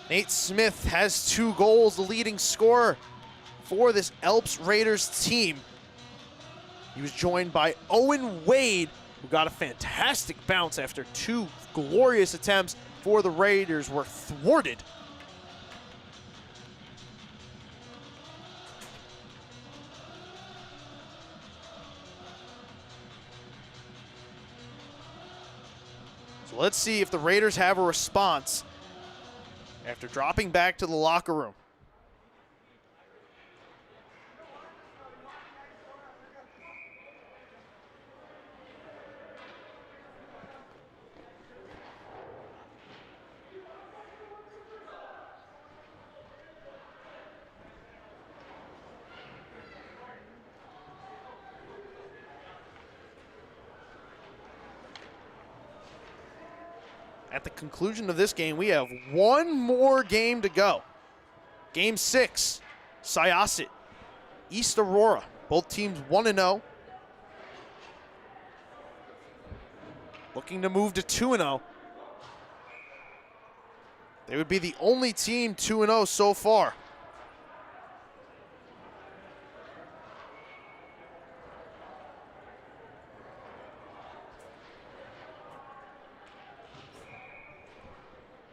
Speaker 1: Nate Smith has 2 goals, the leading scorer for this ELPS Raiders team. He was joined by Owen Wade, who got a fantastic bounce after 2 glorious attempts for the Raiders were thwarted. So let's see if the Raiders have a response after dropping back to the locker room. At the conclusion of this game, we have one more game to go. Game 6, Syosset, East Aurora. Both teams 1-0. Looking to move to 2-0. They would be the only team 2-0 so far.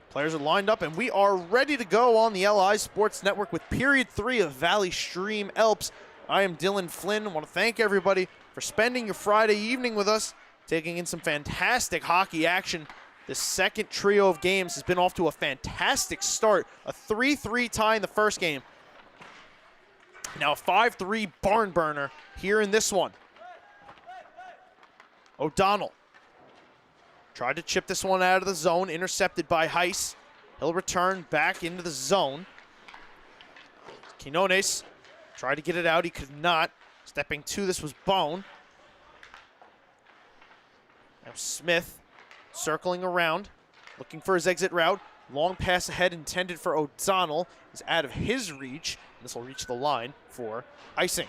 Speaker 1: Players are lined up, and we are ready to go on the LI Sports Network with Period 3 of Valley Stream ELPS. I am Dylan Flynn. I want to thank everybody for spending your Friday evening with us, taking in some fantastic hockey action. This second trio of games has been off to a fantastic start. A 3-3 tie in the first game. Now a 5-3 barn burner here in this one. O'Donnell tried to chip this one out of the zone, intercepted by Heiss. He'll return back into the zone. Quinones tried to get it out, he could not. Stepping to this was Bone. Now Smith circling around, looking for his exit route. Long pass ahead intended for O'Donnell is out of his reach. This will reach the line for icing.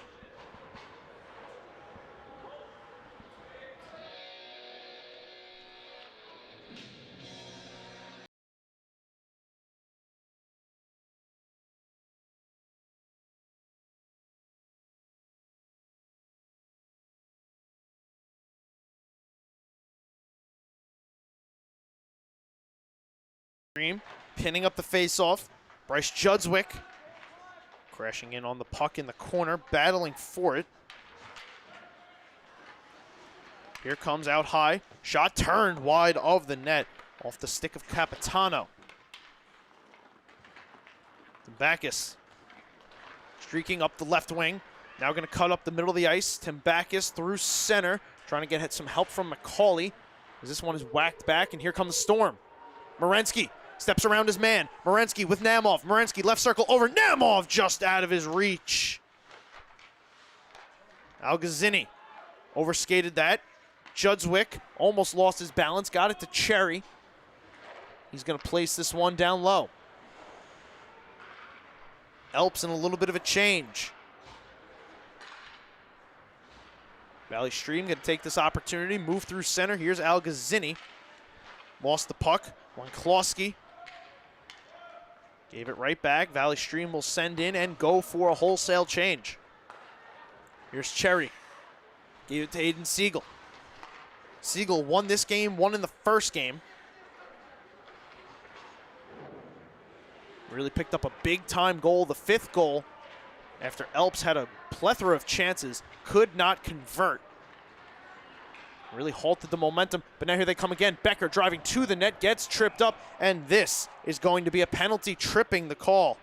Speaker 1: Pinning up the face-off. Bryce Judswick crashing in on the puck in the corner, battling for it. Here comes out high. Shot turned wide of the net off the stick of Capitano. Timbakis streaking up the left wing. Now going to cut up the middle of the ice. Timbakis through center, trying to get some help from McCauley, as this one is whacked back, and here comes the storm. Morensky steps around his man. Morensky with Namov. Morensky left circle over. Namov just out of his reach. Algazzini overskated that. Judswick almost lost his balance. Got it to Cherry. He's going to place this one down low. ELPS in a little bit of a change. Valley Stream going to take this opportunity. Move through center. Here's Algazzini. Lost the puck. Wanklowski gave it right back. Valley Stream will send in and go for a wholesale change. Here's Cherry. Gave it to Aiden Siegel. Siegel won this game, won in the first game. Really picked up a big-time goal, the 5th goal, after ELPS had a plethora of chances, could not convert. Really halted the momentum, but now here they come again. Becker driving to the net, gets tripped up, and this is going to be a penalty, tripping the call.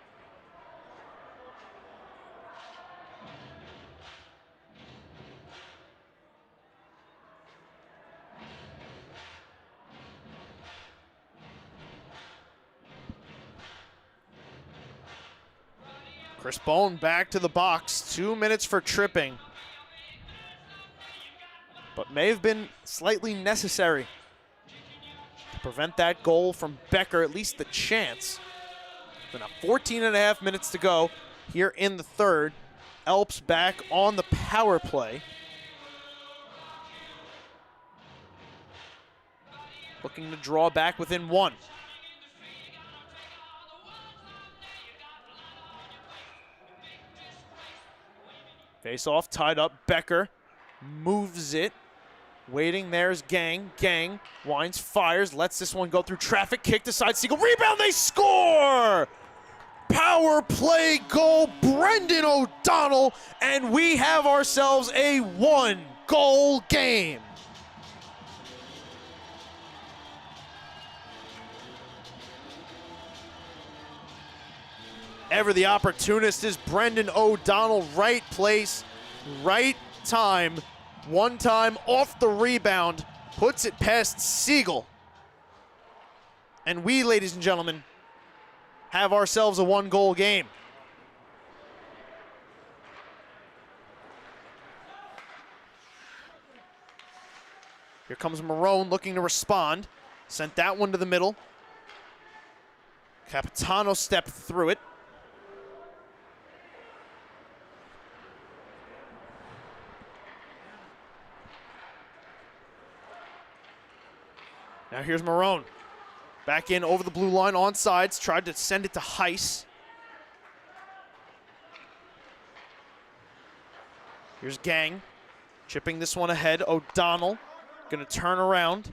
Speaker 1: Chris Bone back to the box, 2 minutes for tripping, but may have been slightly necessary to prevent that goal from Becker, at least the chance. But now 14.5 minutes to go here in the third. ELPS back on the power play. Looking to draw back within one. Face off, tied up. Becker moves it. Waiting, there's Gang. Gang winds, fires, lets this one go through traffic. Kick to side, Siegel, rebound, they score! Power play goal, Brendan O'Donnell, and we have ourselves a 1-goal game. Ever the opportunist is Brendan O'Donnell. Right place, right time. One time off the rebound, puts it past Siegel. And we, ladies and gentlemen, have ourselves a 1-goal game. Here comes Marone looking to respond. Sent that one to the middle. Capitano stepped through it. Now here's Marone. Back in over the blue line on sides. Tried to send it to Heiss. Here's Gang. Chipping this one ahead. O'Donnell going to turn around.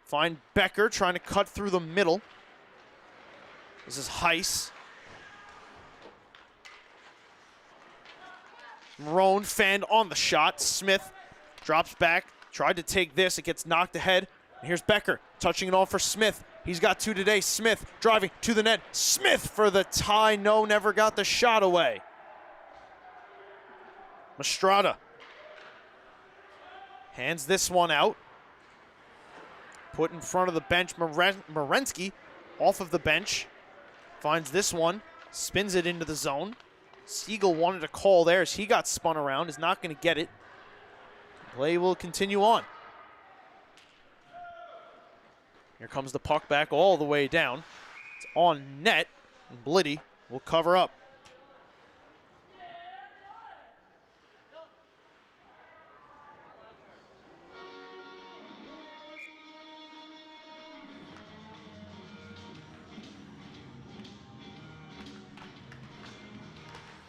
Speaker 1: Find Becker trying to cut through the middle. This is Heiss. Marone fanned on the shot. Smith drops back. Tried to take this. It gets knocked ahead. And here's Becker touching it off for Smith. He's got 2 today. Smith driving to the net. Smith for the tie. No, never got the shot away. Mastrada hands this one out. Put in front of the bench. Morensky off of the bench. Finds this one. Spins it into the zone. Siegel wanted a call there as he got spun around. Is not going to get it. Play will continue on. Here comes the puck back all the way down. It's on net, and Blitty will cover up.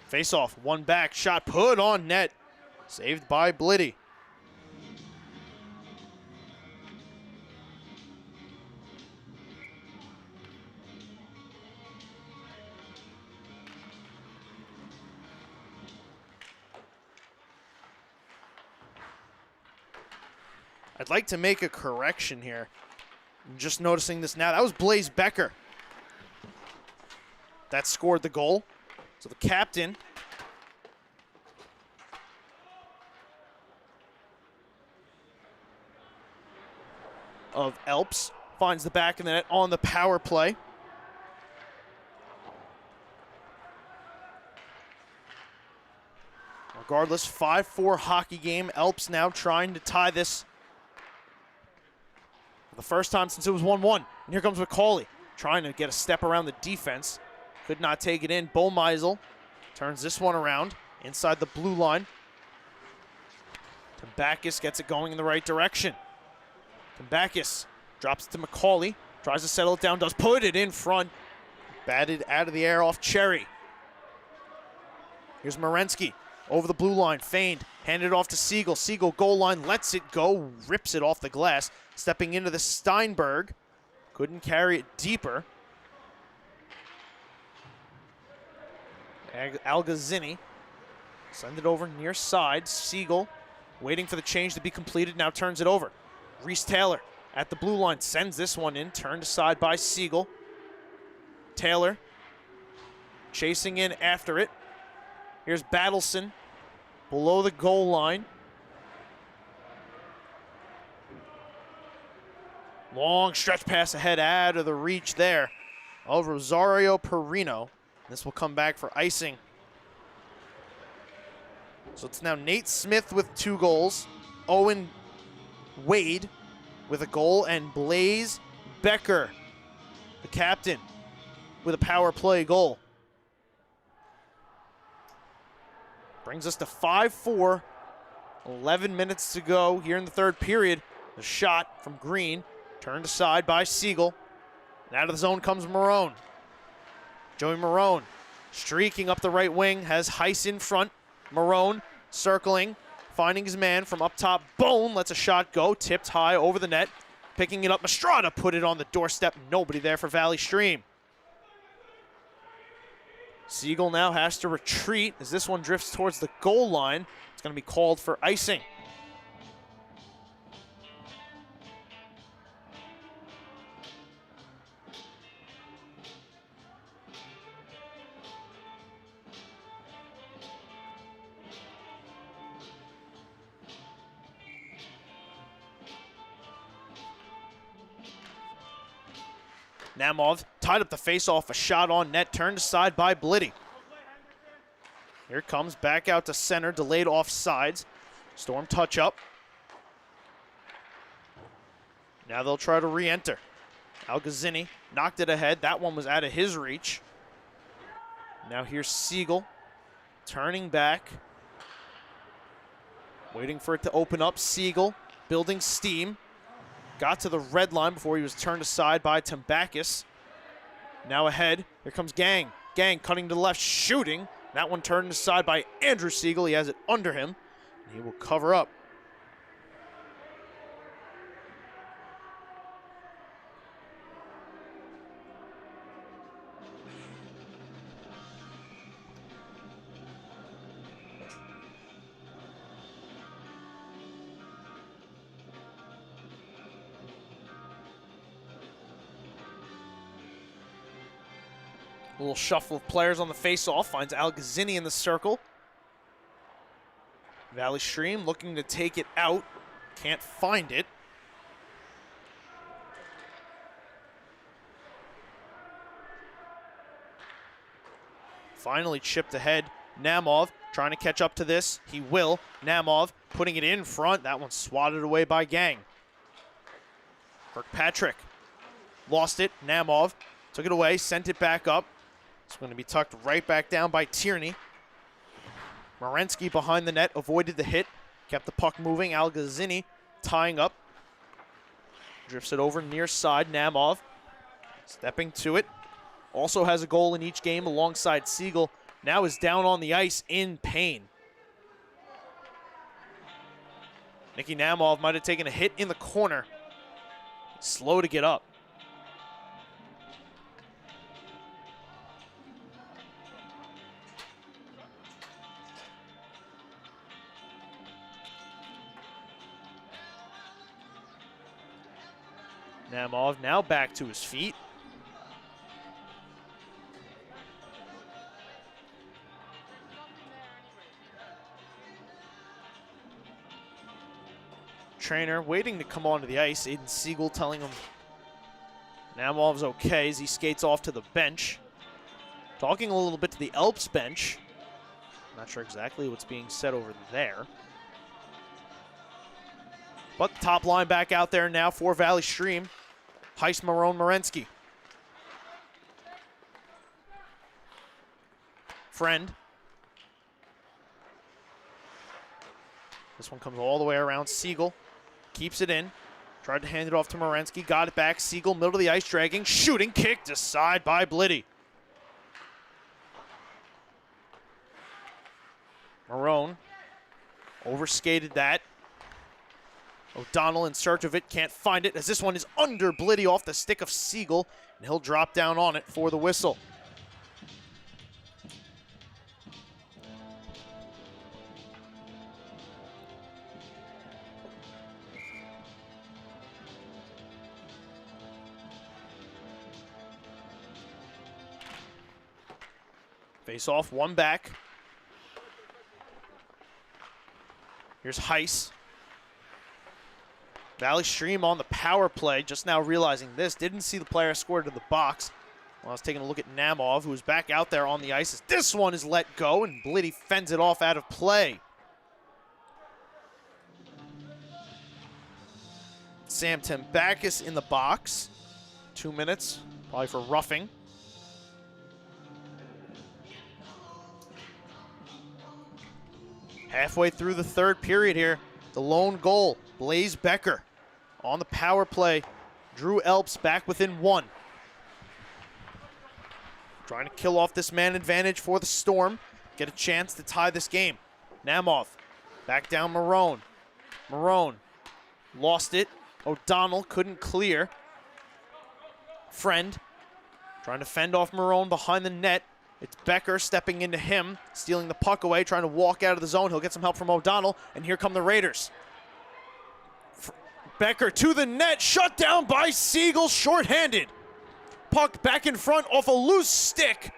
Speaker 1: Face off, one back, shot put on net. Saved by Blitty. I'd like to make a correction here. I'm just noticing this now. That was Blaze Becker that scored the goal. So the captain of ELPS finds the back of the net on the power play. Regardless, 5-4 hockey game. ELPS now trying to tie this for the first time since it was 1-1. And here comes McCauley trying to get a step around the defense. Could not take it in. Bo Meisel turns this one around inside the blue line. Tambakis gets it going in the right direction. Tambakis drops it to McCauley. Tries to settle it down. Does put it in front. Batted out of the air off Cherry. Here's Marensky over the blue line. Feigned. Handed off to Siegel. Siegel goal line. Lets it go. Rips it off the glass. Stepping into the Steinberg. Couldn't carry it deeper. Algazzini send it over near side. Siegel waiting for the change to be completed. Now turns it over. Reese Taylor at the blue line sends this one in. Turned aside by Siegel. Taylor chasing in after it. Here's Battleson below the goal line. Long stretch pass ahead out of the reach there of Rosario Perino. This will come back for icing. So it's now Nate Smith with 2 goals, Owen Wade with a goal, and Blaze Becker, the captain, with a power play goal. Brings us to 5-4, 11 minutes to go here in the third period. The shot from Green, turned aside by Siegel. And out of the zone comes Marone. Joey Marone streaking up the right wing, has Heiss in front. Marone circling, finding his man from up top. Bone lets a shot go, tipped high over the net. Picking it up, Mastrada put it on the doorstep. Nobody there for Valley Stream. Siegel now has to retreat as this one drifts towards the goal line. It's going to be called for icing. Namov tied up the face-off, a shot on net, turned aside by Blitty. Here comes back out to center, delayed offsides. Storm touch up. Now they'll try to re-enter. Algazzini knocked it ahead. That one was out of his reach. Now here's Siegel turning back. Waiting for it to open up. Siegel building steam. Got to the red line before he was turned aside by Tambakis. Now ahead, here comes Gang. Gang cutting to the left, shooting. That one turned aside by Andrew Siegel. He has it under him, and he will cover up. A little shuffle of players on the face-off. Finds Algazzini in the circle. Valley Stream looking to take it out. Can't find it. Finally chipped ahead. Namov trying to catch up to this. He will. Namov putting it in front. That one swatted away by Gang. Kirkpatrick Lost it. Namov took it away, sent it back up. It's going to be tucked right back down by Tierney. Morensky behind the net, avoided the hit, kept the puck moving. Algazzini tying up. Drifts it over near side. Namov stepping to it. Also has a goal in each game alongside Siegel. Now is down on the ice in pain. Nicky Namov might have taken a hit in the corner. Slow to get up. Namov now back to his feet. Trainer waiting to come onto the ice. Aiden Siegel telling him Namov's okay as he skates off to the bench. Talking a little bit to the ELPS bench. Not sure exactly what's being said over there. But the top line back out there now for Valley Stream. Heiss, Marone, Morensky. Friend. This one comes all the way around. Siegel keeps it in. Tried to hand it off to Morensky. Got it back. Siegel, middle of the ice, dragging. Shooting, kicked aside by Bliddy. Marone overskated that. O'Donnell in search of it, can't find it as this one is under Bliddy off the stick of Siegel, and he'll drop down on it for the whistle. Face off, one back. Here's Heiss. Valley Stream on the power play, just now realizing this. Didn't see the player scored to the box. Well, I was taking a look at Namov, who was back out there on the ice. As this one is let go, and Bliddy fends it off out of play. Sam Tembakis in the box. 2 minutes, probably for roughing. Halfway through the third period here, the lone goal, Blaze Becker on the power play. Drew ELPS back within one. Trying to kill off this man advantage for the Storm. Get a chance to tie this game. Namov back down Marone. Marone lost it. O'Donnell couldn't clear. Friend trying to fend off Marone behind the net. It's Becker stepping into him, stealing the puck away, trying to walk out of the zone. He'll get some help from O'Donnell, and here come the Raiders. Becker to the net, shut down by Siegel, shorthanded. Puck back in front off a loose stick.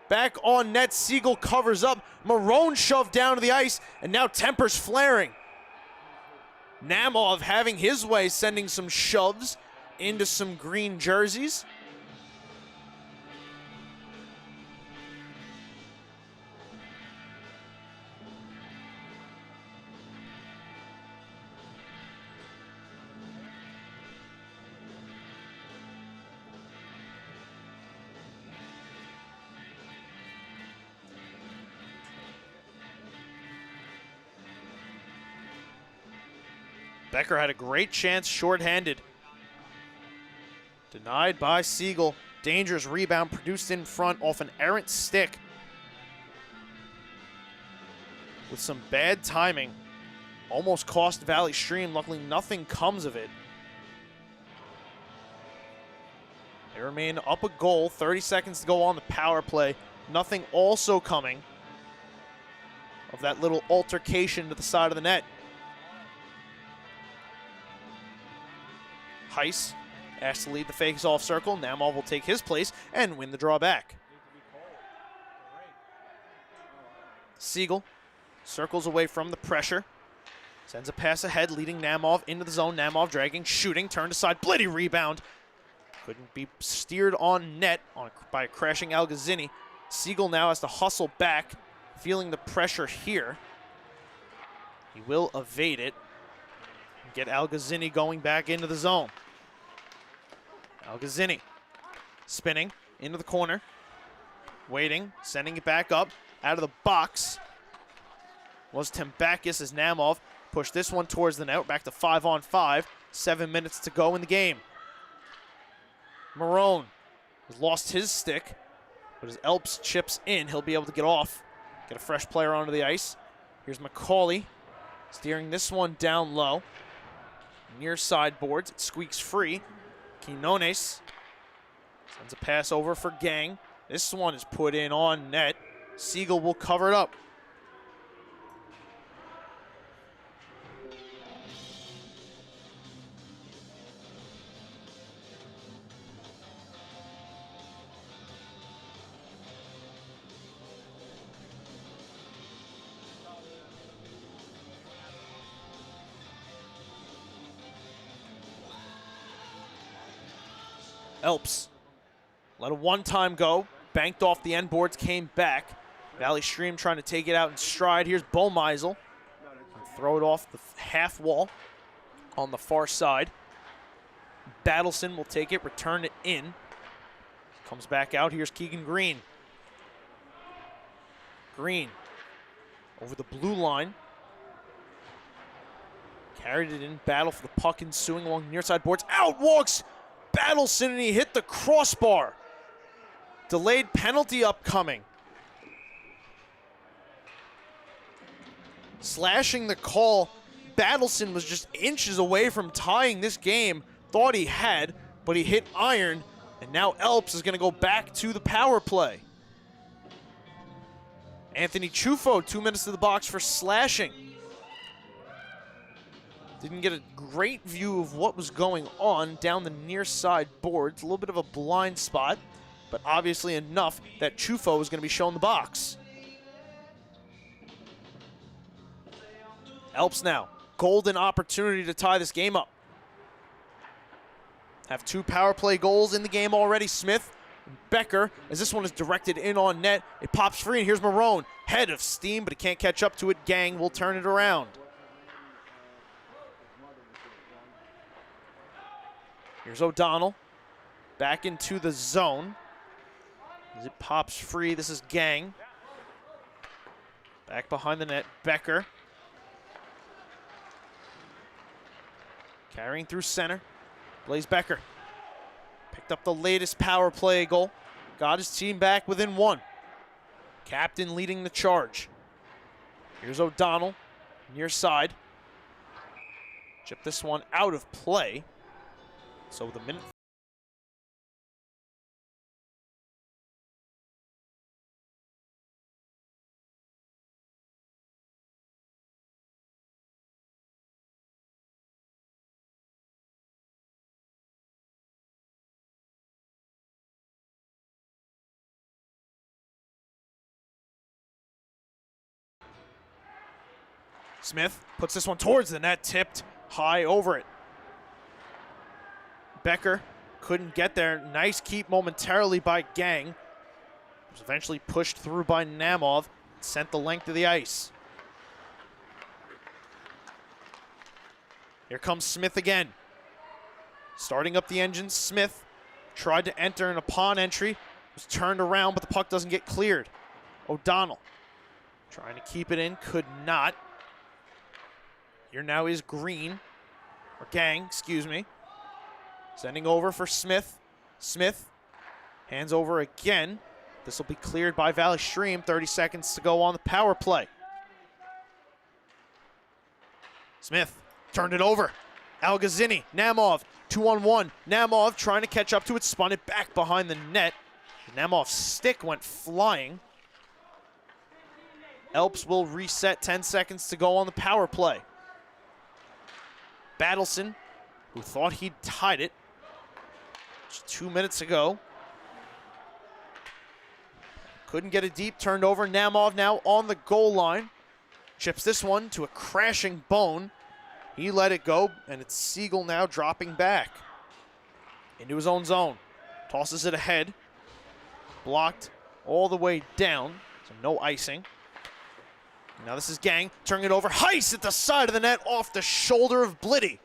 Speaker 1: Back on net, Siegel covers up. Marone shoved down to the ice, and now tempers flaring. Namov having his way, sending some shoves into some green jerseys. Becker had a great chance shorthanded. Denied by Siegel. Dangerous rebound produced in front off an errant stick. With some bad timing. Almost cost Valley Stream. Luckily nothing comes of it. They remain up a goal. 30 seconds to go on the power play. Nothing also coming of that little altercation to the side of the net. Heiss asked to lead the face-off circle. Namov will take his place and win the draw back. Siegel circles away from the pressure. Sends a pass ahead, leading Namov into the zone. Namov dragging, shooting, turned aside. Bliddy rebound. Couldn't be steered on net by a crashing Algazzini. Siegel now has to hustle back, feeling the pressure here. He will evade it. Get Algazzini going back into the zone. Algazzini spinning into the corner. Waiting, sending it back up. Out of the box was Tembakis as Namov pushed this one towards the net. Back to 5-on-5. 7 minutes to go in the game. Marone has lost his stick, but as ELPS chips in, he'll be able to get off. Get a fresh player onto the ice. Here's McCauley steering this one down low. Near sideboards, it squeaks free. Quinones sends a pass over for Gang. This one is put in on net. Siegel will cover it up. ELPS let a one-time go, banked off the end boards, came back. Valley Stream trying to take it out in stride. Here's Bomeisel. Throw it off the half wall on the far side. Battleson will take it, return it in. Comes back out. Here's Keegan Green. Green over the blue line. Carried it in, battle for the puck ensuing along the near side boards. Out walks Battleson and he hit the crossbar. Delayed penalty upcoming. Slashing the call. Battleson was just inches away from tying this game. Thought he had, but he hit iron. And now ELPS is going to go back to the power play. Anthony Chufo, 2 minutes to the box for slashing. Didn't get a great view of what was going on down the near side boards. A little bit of a blind spot, but obviously enough that Chufo was going to be shown the box. ELPS now. Golden opportunity to tie this game up. Have 2 power play goals in the game already. Smith, Becker, as this one is directed in on net. It pops free, and here's Marone. Head of steam, but he can't catch up to it. Gang will turn it around. Here's O'Donnell. Back into the zone. As it pops free, this is Gang. Back behind the net, Becker. Carrying through center. Blaze Becker. Picked up the latest power play goal. Got his team back within 1. Captain leading the charge. Here's O'Donnell. Near side. Chip this one out of play. So the minute. Smith puts this one towards the net, tipped high over it. Becker couldn't get there. Nice keep momentarily by Gang. Was eventually pushed through by Namov. Sent the length of the ice. Here comes Smith again. Starting up the engine, Smith tried to enter in a pawn entry. Was turned around, but the puck doesn't get cleared. O'Donnell trying to keep it in, could not. Here now is Green, or Gang, excuse me. Sending over for Smith. Smith hands over again. This will be cleared by Valley Stream. 30 seconds to go on the power play. Smith turned it over. Algazzini, Namov, 2-on-1. Namov trying to catch up to it, spun it back behind the net. Namov's stick went flying. ELPS will reset, 10 seconds to go on the power play. Battleson, who thought he'd tied it just 2 minutes ago. Couldn't get it deep, turned over. Namov now on the goal line. Chips this one to a crashing Bone. He let it go, and it's Siegel now dropping back into his own zone. Tosses it ahead. Blocked all the way down, so no icing. Now this is Gang, turning it over. Heiss at the side of the net off the shoulder of Blitty.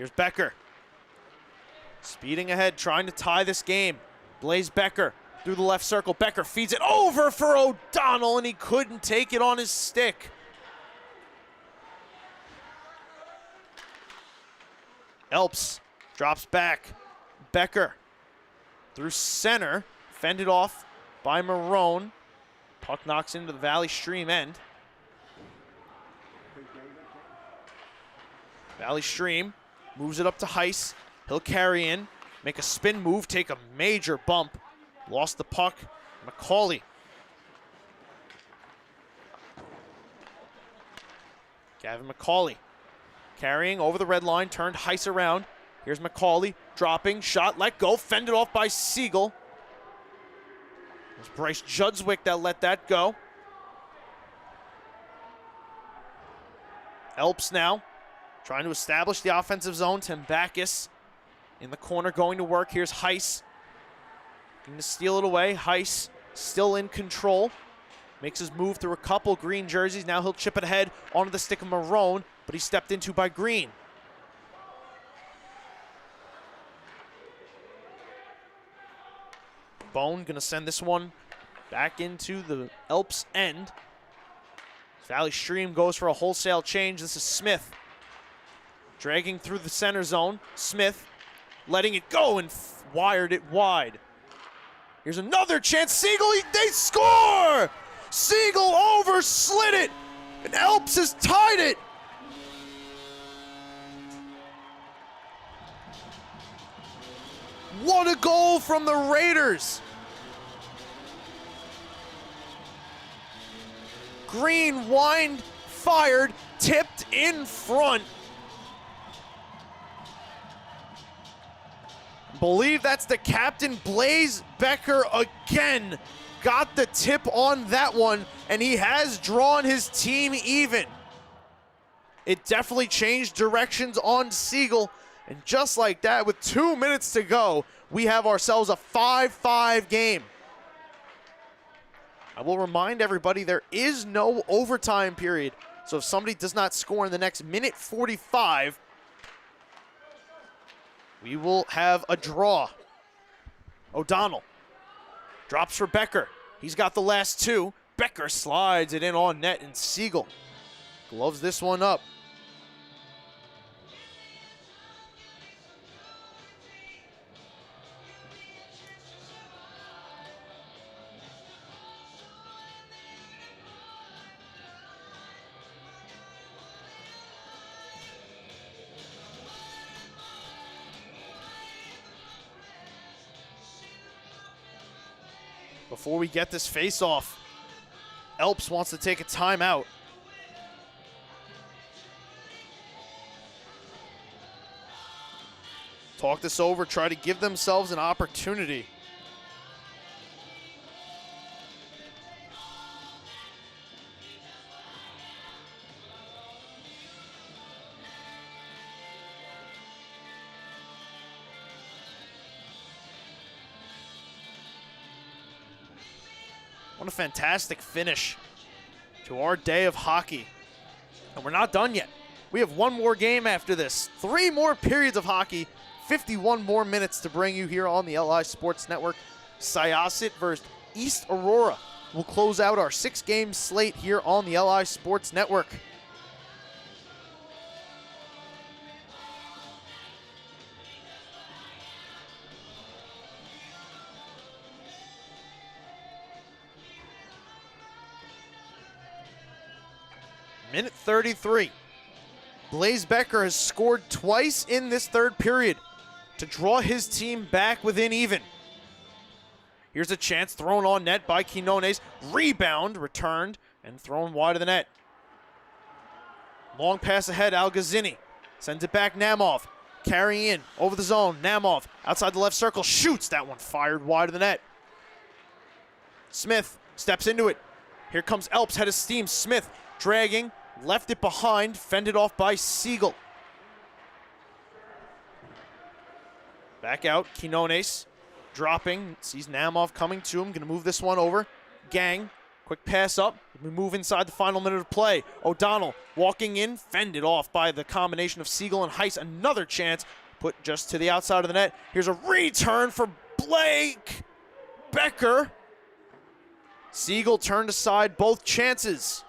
Speaker 1: Here's Becker. Speeding ahead, trying to tie this game. Blaze Becker through the left circle. Becker feeds it over for O'Donnell, and he couldn't take it on his stick. ELPS drops back. Becker through center. Fended off by Marone. Puck knocks into the Valley Stream end. Valley Stream moves it up to Heiss. He'll carry in, make a spin move, take a major bump. Lost the puck. McCauley. Gavin McCauley carrying over the red line, turned Heiss around. Here's McCauley dropping, shot, let go, fended off by Siegel. It was Bryce Judswick that let that go. ELPS now trying to establish the offensive zone. Tim Backus in the corner going to work. Here's Heiss. Going to steal it away. Heiss still in control. Makes his move through a couple green jerseys. Now he'll chip it ahead onto the stick of Marone, but he's stepped into by Green. Bone going to send this one back into the ELPS end. Valley Stream goes for a wholesale change. This is Smith. Dragging through the center zone. Smith letting it go and wired it wide. Here's another chance. Siegel, they score! Siegel overslid it, and ELPS has tied it. What a goal from the Raiders. Green, wind, fired, tipped in front. Believe that's the captain, Blaze Becker again. Got the tip on that one, and he has drawn his team even. It definitely changed directions on Siegel, and just like that, with 2 minutes to go, we have ourselves a 5-5 game. I will remind everybody there is no overtime period, so if somebody does not score in the next minute 45, we will have a draw. O'Donnell drops for Becker. He's got the last two. Becker slides it in on net, and Siegel gloves this one up. Before we get this face-off, ELPS wants to take a timeout. Talk this over, try to give themselves an opportunity. What a fantastic finish to our day of hockey. And we're not done yet. We have one more game after this. 3 more periods of hockey. 51 more minutes to bring you here on the LI Sports Network. Syosset versus East Aurora will close out our 6-game slate here on the LI Sports Network. Minute 33. Blaze Becker has scored twice in this third period to draw his team back within even. Here's a chance thrown on net by Quinones. Rebound, returned, and thrown wide of the net. Long pass ahead, Algazzini. Sends it back, Namov. Carrying in, over the zone, Namov. Outside the left circle, shoots. That one fired wide of the net. Smith steps into it. Here comes ELPS, head of steam. Smith dragging. Left it behind, fended off by Siegel. Back out, Quinones dropping, sees Namov coming to him, gonna move this one over. Gang, Quick pass up. We move inside the final minute of play. O'Donnell walking in, fended off by the combination of Siegel and Heiss. Another chance put just to the outside of the net. Here's a return for Blake Becker. Siegel turned aside both chances.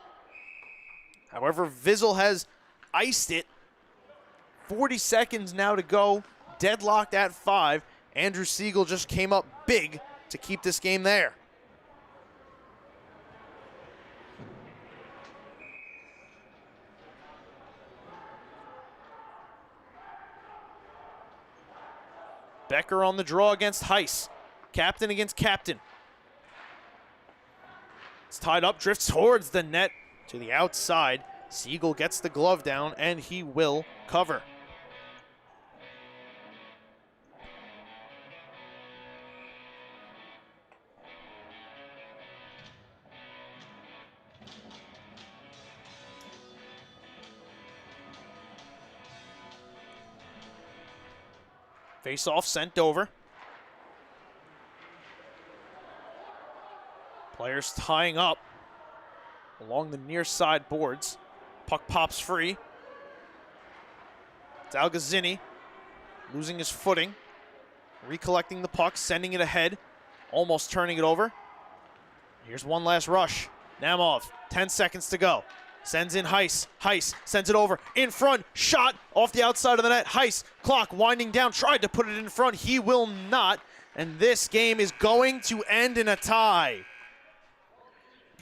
Speaker 1: However, Vizel has iced it. 40 seconds now to go. Deadlocked at 5. Andrew Siegel just came up big to keep this game there. Becker on the draw against Heiss. Captain against captain. It's tied up, drifts towards the net to the outside. Siegel gets the glove down, and he will cover. Face-off sent over. Players tying up along the near side boards. Puck pops free. It's Alguazini losing his footing. Recollecting the puck, sending it ahead. Almost turning it over. Here's one last rush. Namov, 10 seconds to go. Sends in Heiss. Heiss sends it over. In front. Shot off the outside of the net. Heiss, clock winding down. Tried to put it in front. He will not. And this game is going to end in a tie.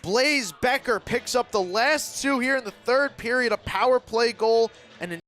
Speaker 1: Blaze Becker picks up the last two here in the third period. A power play goal and an